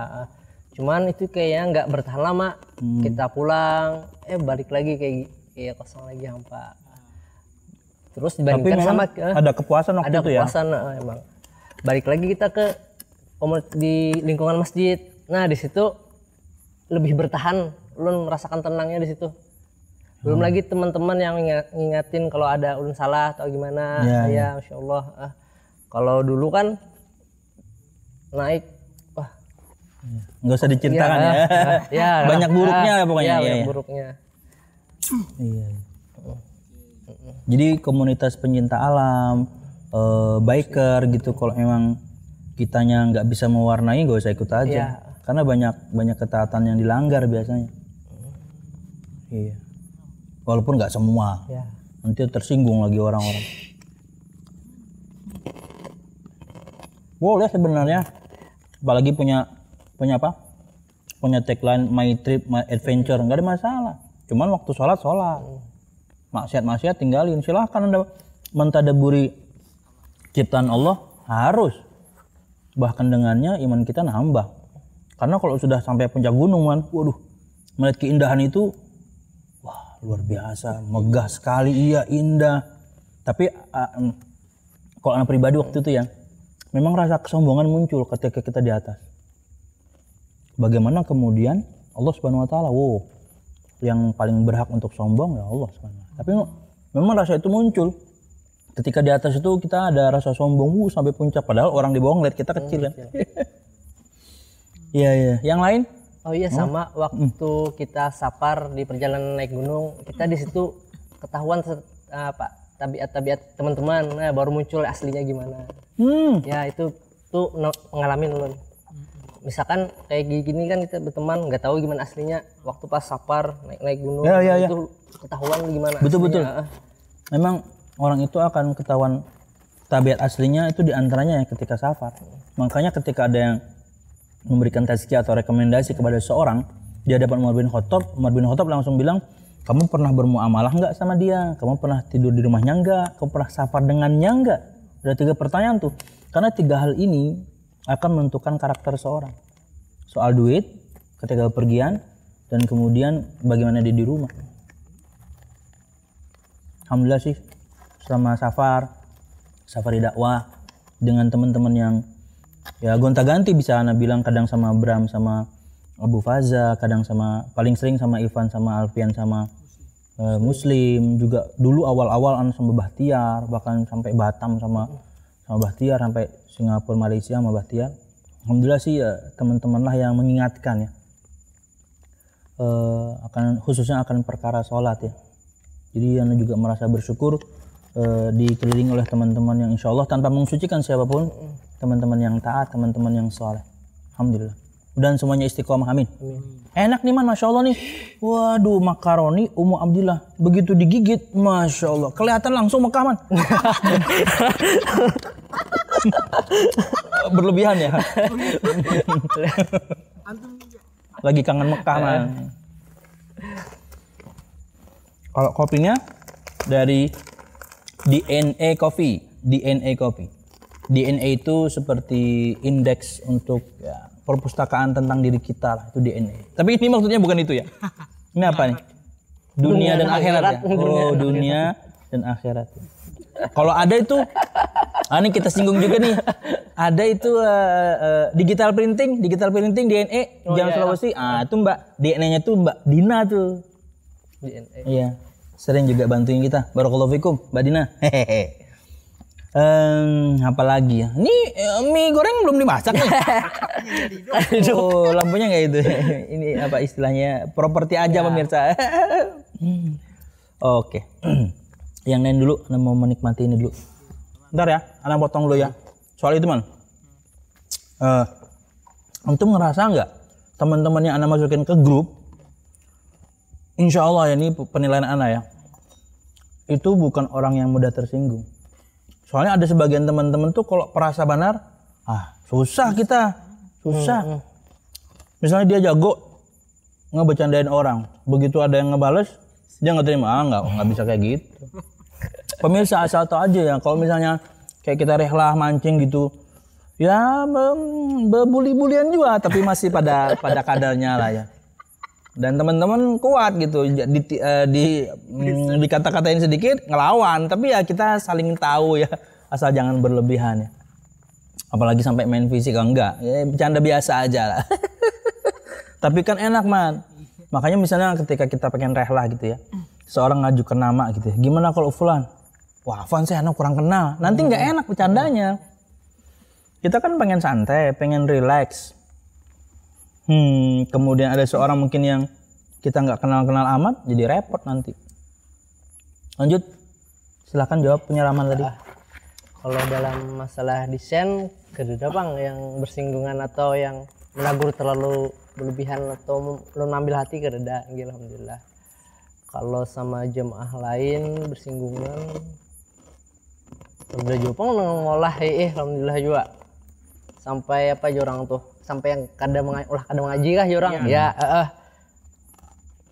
Cuman itu kayaknya nggak bertahan lama. Kita pulang, balik lagi kayak kosong lagi hampa. Terus dibandingkan sama ada kepuasan waktu ada itu ya. kepuasan emang. Balik lagi kita ke di lingkungan masjid. Nah di situ lebih bertahan, ulun merasakan tenangnya di situ. Belum lagi teman-teman yang ngingatin kalau ada ulun salah atau gimana. Ya, Masya Allah. Kalau dulu kan naik, wah, nggak usah diceritakan ya. Banyak buruknya pokoknya. Iya, banyak buruknya. Iya. Jadi komunitas pencinta alam, biker gitu, kalau emang kitanya nggak bisa mewarnai, gak usah ikut aja. Iya. Karena banyak ketaatan yang dilanggar biasanya. Iya. Walaupun nggak semua. Ya. Nanti tersinggung lagi orang-orang. Boleh sebenarnya. Apalagi punya apa? Punya tagline my trip, my adventure, nggak ada masalah. Cuman waktu sholat. Maksiat tinggalin. Silahkan Anda mentadaburi ciptaan Allah, harus. Bahkan dengannya iman kita nambah. Karena kalau sudah sampai puncak gunung man, waduh, melihat keindahan itu, wah luar biasa, megah sekali, iya indah. Tapi kalau anak pribadi waktu itu ya, memang rasa kesombongan muncul ketika kita di atas. Bagaimana kemudian Allah Subhanahu Wa Taala, wow, yang paling berhak untuk sombong ya Allah Subhanahu. Tapi memang rasa itu muncul ketika di atas itu kita ada rasa sombong, sampai puncak, padahal orang di bawah ngeliat kita kecil kan. Iya. Yang lain? Oh iya, sama waktu kita safar di perjalanan naik gunung, kita di situ ketahuan tabiat teman-teman, baru muncul aslinya gimana. Ya itu tuh pengalamin ulun. Misalkan kayak gini kan kita berteman nggak tahu gimana aslinya, waktu pas safar naik gunung itu ketahuan gimana. Betul. Memang orang itu akan ketahuan tabiat aslinya itu diantaranya ketika safar. Makanya ketika ada yang memberikan tazkiyah atau rekomendasi kepada seseorang di hadapan Umar bin Khattab langsung bilang, kamu pernah bermuamalah nggak sama dia? Kamu pernah tidur di rumahnya nggak? Kamu pernah safar dengannya nggak? Ada 3 pertanyaan tuh. Karena 3 hal ini akan menentukan karakter seorang. Soal duit ketika bepergian, dan kemudian bagaimana dia di rumah. Alhamdulillah sih selama safar di dakwah dengan teman-teman yang ya gonta-ganti, bisa Ana bilang kadang sama Bram sama Abu Faza, kadang paling sering sama Ivan sama Alfian sama Muslim, juga dulu awal-awal sama Bahtiar, bahkan sampai Batam sama Bahtiar, sampai Singapura, Malaysia sama Bahtiar. Alhamdulillah sih ya, teman-teman lah yang mengingatkan ya, khususnya akan perkara sholat ya. Jadi Ana juga merasa bersyukur dikelilingi oleh teman-teman yang insya Allah tanpa mensucikan siapapun, teman-teman yang taat, teman-teman yang soleh. Alhamdulillah. Dan semuanya istiqomah, amin. Enak nih man, masya Allah nih. Waduh, makaroni Ummu Abdillah begitu digigit, masya Allah, kelihatan langsung Mekah man. Berlebihan ya. Lagi kangen Mekah man. Kalau kopinya dari DNA Coffee. DNA itu seperti indeks untuk ya, perpustakaan tentang diri kita lah, itu DNA. Tapi ini maksudnya bukan itu ya. Ini apa nih? Dunia dan akhirat ya. Oh, dunia dan akhirat. Kalau ada itu, ini kita singgung juga nih. Ada itu digital printing DNA Jalan Sulawesi. Itu Mbak DNA-nya tuh Mbak Dina tuh. DNA. Iya. Sering juga bantuin kita. Barakallahu fikum, Mbak Dina. Hehehe. Apalagi ya? Ini mie goreng belum dimasak nih. Oh, lampunya nggak itu. Ini apa istilahnya? Properti aja pemirsa. Oke. Yang lain dulu, Anda mau menikmati ini dulu. Bentar ya, Anda potong dulu ya. Soal itu man. Antum ngerasa nggak teman-teman yang Anda masukin ke grup? Insya Allah ya, ini penilaian Anda ya. Itu bukan orang yang mudah tersinggung. Soalnya ada sebagian teman-teman tuh kalau perasa benar, susah kita. Misalnya dia jago ngebecandain orang, begitu ada yang ngebales, dia nggak terima, nggak bisa kayak gitu. Pemirsa asal tahu aja ya, kalau misalnya kayak kita rehlah mancing gitu, ya bebuli-bulian juga, tapi masih pada kadarnya lah ya. Dan teman-teman kuat gitu, dikata-katain sedikit ngelawan, tapi ya kita saling tahu ya, asal jangan berlebihan ya. Apalagi sampai main fisik, enggak, ya bercanda biasa aja lah. Tapi kan enak man. Makanya misalnya ketika kita pengen rehlah gitu ya, seorang ngajukan nama gitu ya, gimana kalau Fulan? Wah Fulan saya kurang kenal, nanti nggak enak bercandanya. Kita kan pengen santai, pengen relax. Kemudian ada seorang mungkin yang kita nggak kenal-kenal amat, jadi repot nanti. Lanjut, silahkan jawab penyeraman tadi. Kalau dalam masalah desain, kedua bang yang bersinggungan atau yang menegur terlalu berlebihan atau mengambil hati kedua, alhamdulillah. Kalau sama jemaah lain bersinggungan, udah juga ngolah alhamdulillah juga. Sampai apa jorang tuh? Sampai yang kadang mengaji kah jorang? Ya.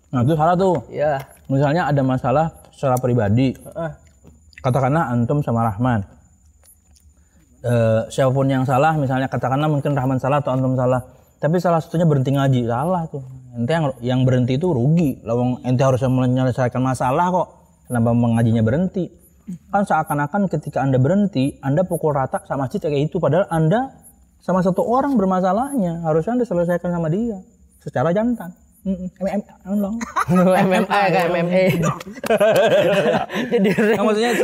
Nah itu salah tuh. Ya. Misalnya ada masalah secara pribadi. Katakanlah antum sama Rahman. Siapapun yang salah, misalnya katakanlah mungkin Rahman salah atau antum salah. Tapi salah satunya berhenti ngaji, salah tuh. Ente yang berhenti itu rugi. Lawang ente harus menyelesaikan masalah kok. Kenapa mengajinya berhenti? Kan seakan-akan ketika Anda berhenti, Anda pukul rata sama masjid kayak itu. Padahal Anda sama satu orang bermasalahnya, harusnya Anda selesaikan sama dia secara jantan. MMA. Jadi maksudnya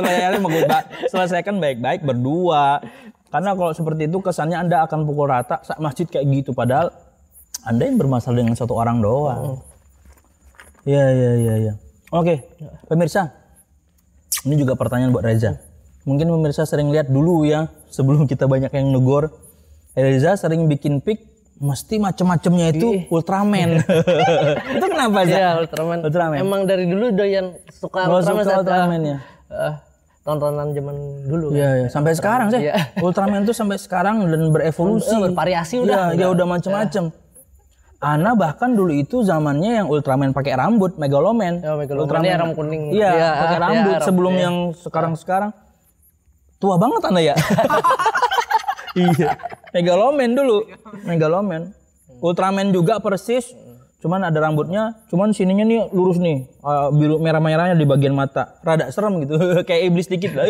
selesaikan baik-baik berdua. Karena kalau seperti itu kesannya Anda akan pukul rata sak masjid kayak gitu, padahal Anda yang bermasalah dengan satu orang doang. Ya. Oke, pemirsa. Ini juga pertanyaan buat Reza. Mungkin pemirsa sering lihat dulu ya, sebelum kita banyak yang negor. Reza sering bikin pic mesti macam-macamnya itu Ultraman. Itu kenapa sih? Ya, Ultraman. Emang dari dulu doyan suka Ultraman ya. Tontonan zaman dulu. Iya, sampai sekarang sih. Ultraman tuh sampai sekarang dan berevolusi. Bervariasi udah. Ya udah macam-macam. Ana bahkan dulu itu zamannya yang Ultraman pakai rambut, Megaloman. Ultraman rambut kuning. Iya, pakai rambut sebelum yang sekarang-sekarang. Tua banget Anda ya. Iya. Megaloman dulu. Ultraman juga persis. Cuman ada rambutnya, cuman sininya nih lurus nih. Biru merah-merahnya di bagian mata. Rada serem gitu. Kayak iblis dikit lah.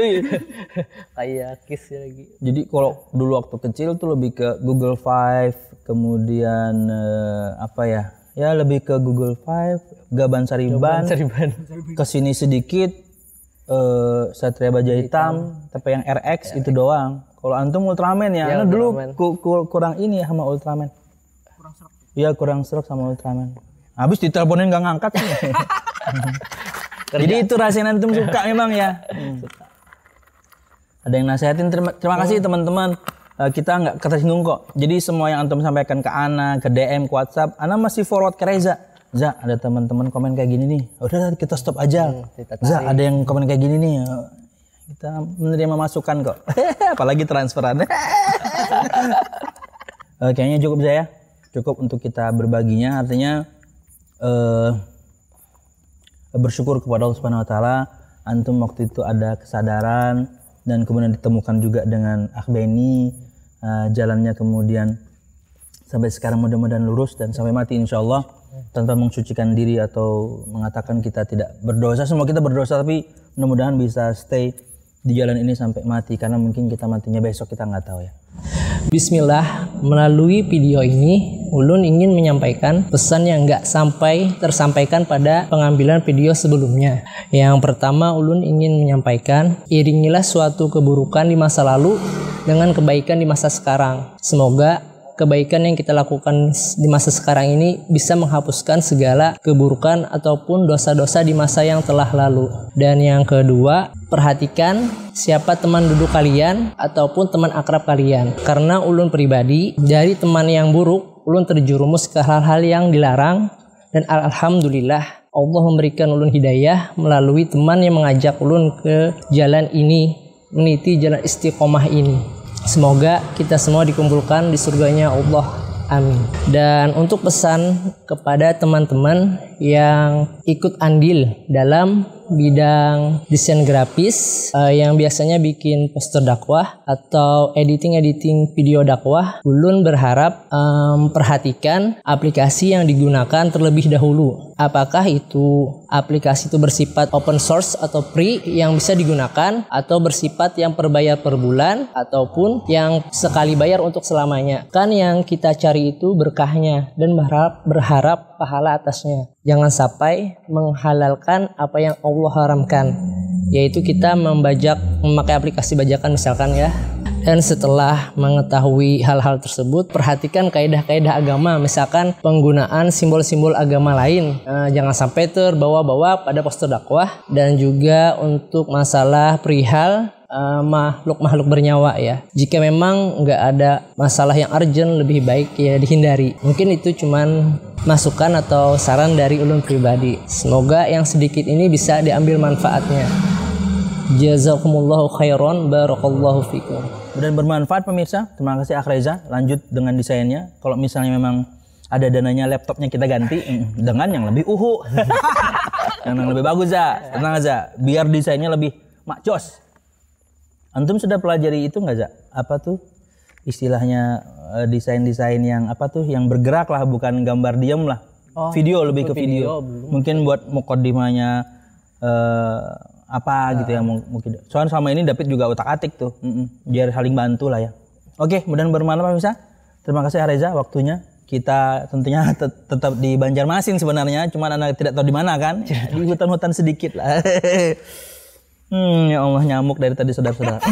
Kayak Kiss ya lagi. Jadi kalau dulu waktu kecil tuh lebih ke Google Five, kemudian apa ya? Ya lebih ke Google Five, Gaban Sariban. Kesini sedikit Satria Baja Hitam, tapi yang RX itu doang. Kalau antum Ultraman ya, karena dulu kurang ini ya sama Ultraman. Kurang serak. Iya kurang serak sama Ultraman. Habis diteleponin nggak ngangkat. Jadi itu rahasia antum suka memang ya. Ada yang nasihatin, terima kasih teman-teman. Kita nggak ketersinggung kok. Jadi semua yang antum sampaikan ke Ana, ke DM, ke WhatsApp, Ana masih forward ke Reza. Za, ada teman-teman komen kayak gini nih. Udah kita stop aja. Za, ada yang komen kayak gini nih. Kita menerima masukan kok. Apalagi transferan. Kayaknya cukup Za ya. Cukup untuk kita berbaginya. Artinya bersyukur kepada Allah Subhanahu Wa Taala. Antum waktu itu ada kesadaran dan kemudian ditemukan juga dengan Akh Beni. Jalannya kemudian sampai sekarang mudah-mudahan lurus dan sampai mati insyaallah tanpa mensucikan diri atau mengatakan kita tidak berdosa. Semua kita berdosa tapi mudah-mudahan bisa stay di jalan ini sampai mati karena mungkin kita matinya besok kita nggak tahu ya. Bismillah, melalui video ini Ulun ingin menyampaikan pesan yang nggak sampai tersampaikan pada pengambilan video sebelumnya. Yang pertama, Ulun ingin menyampaikan iringilah suatu keburukan di masa lalu dengan kebaikan di masa sekarang. Semoga kebaikan yang kita lakukan di masa sekarang ini bisa menghapuskan segala keburukan ataupun dosa-dosa di masa yang telah lalu. Dan yang kedua, perhatikan siapa teman duduk kalian ataupun teman akrab kalian. Karena ulun pribadi dari teman yang buruk, ulun terjerumus ke hal-hal yang dilarang. Dan alhamdulillah Allah memberikan ulun hidayah melalui teman yang mengajak ulun ke jalan ini, meniti jalan istiqomah ini. Semoga kita semua dikumpulkan di surganya Allah. Amin. Dan untuk pesan kepada teman-teman yang ikut andil dalam bidang desain grafis yang biasanya bikin poster dakwah atau editing video dakwah, ulun berharap perhatikan aplikasi yang digunakan terlebih dahulu. Apakah itu aplikasi itu bersifat open source atau free yang bisa digunakan, atau bersifat yang berbayar per bulan, ataupun yang sekali bayar untuk selamanya. Kan yang kita cari itu berkahnya dan berharap pahala atasnya. Jangan sampai menghalalkan apa yang Allah haramkan, yaitu kita memakai aplikasi bajakan misalkan ya. Dan setelah mengetahui hal-hal tersebut, perhatikan kaidah-kaidah agama, misalkan penggunaan simbol-simbol agama lain. Jangan sampai terbawa-bawa pada poster dakwah. Dan juga untuk masalah perihal makhluk-makhluk bernyawa ya. Jika memang nggak ada masalah yang urgent, lebih baik ya dihindari. Mungkin itu cuman masukan atau saran dari ulun pribadi. Semoga yang sedikit ini bisa diambil manfaatnya. Jazakumullahu khairan, barakallahu fikum. Dan bermanfaat pemirsa. Terima kasih Akh Reza. Lanjut dengan desainnya. Kalau misalnya memang ada dananya, laptopnya kita ganti dengan yang lebih yang lebih bagus Za. Tenang aja. Biar desainnya lebih makjos. Antum sudah pelajari itu nggak Za? Apa tuh istilahnya desain-desain yang apa tuh yang bergerak lah, bukan gambar diem lah. Video, lebih ke video. Mungkin buat mukaddimahnya apa gitu ya mungkin. Soalnya sama ini David juga utak-atik tuh. Biar saling bantu lah ya. Oke, mudah-mudahan bermanfaat pemirsa. Terima kasih Reza waktunya. Kita tentunya tetap di Banjarmasin sebenarnya, cuman anak tidak tahu di mana kan. Di hutan-hutan sedikit lah. Ya Allah, nyamuk dari tadi saudara-saudara.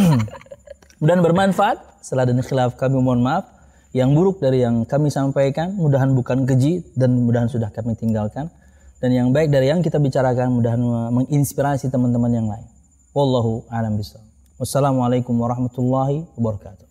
Mudah-mudahan bermanfaat. Salah dan khilaf kami mohon maaf. Yang buruk dari yang kami sampaikan mudahan bukan keji dan mudahan sudah kami tinggalkan. Dan yang baik dari yang kita bicarakan mudahan menginspirasi teman-teman yang lain. Wallahu a'lam bishawab. Wassalamualaikum warahmatullahi wabarakatuh.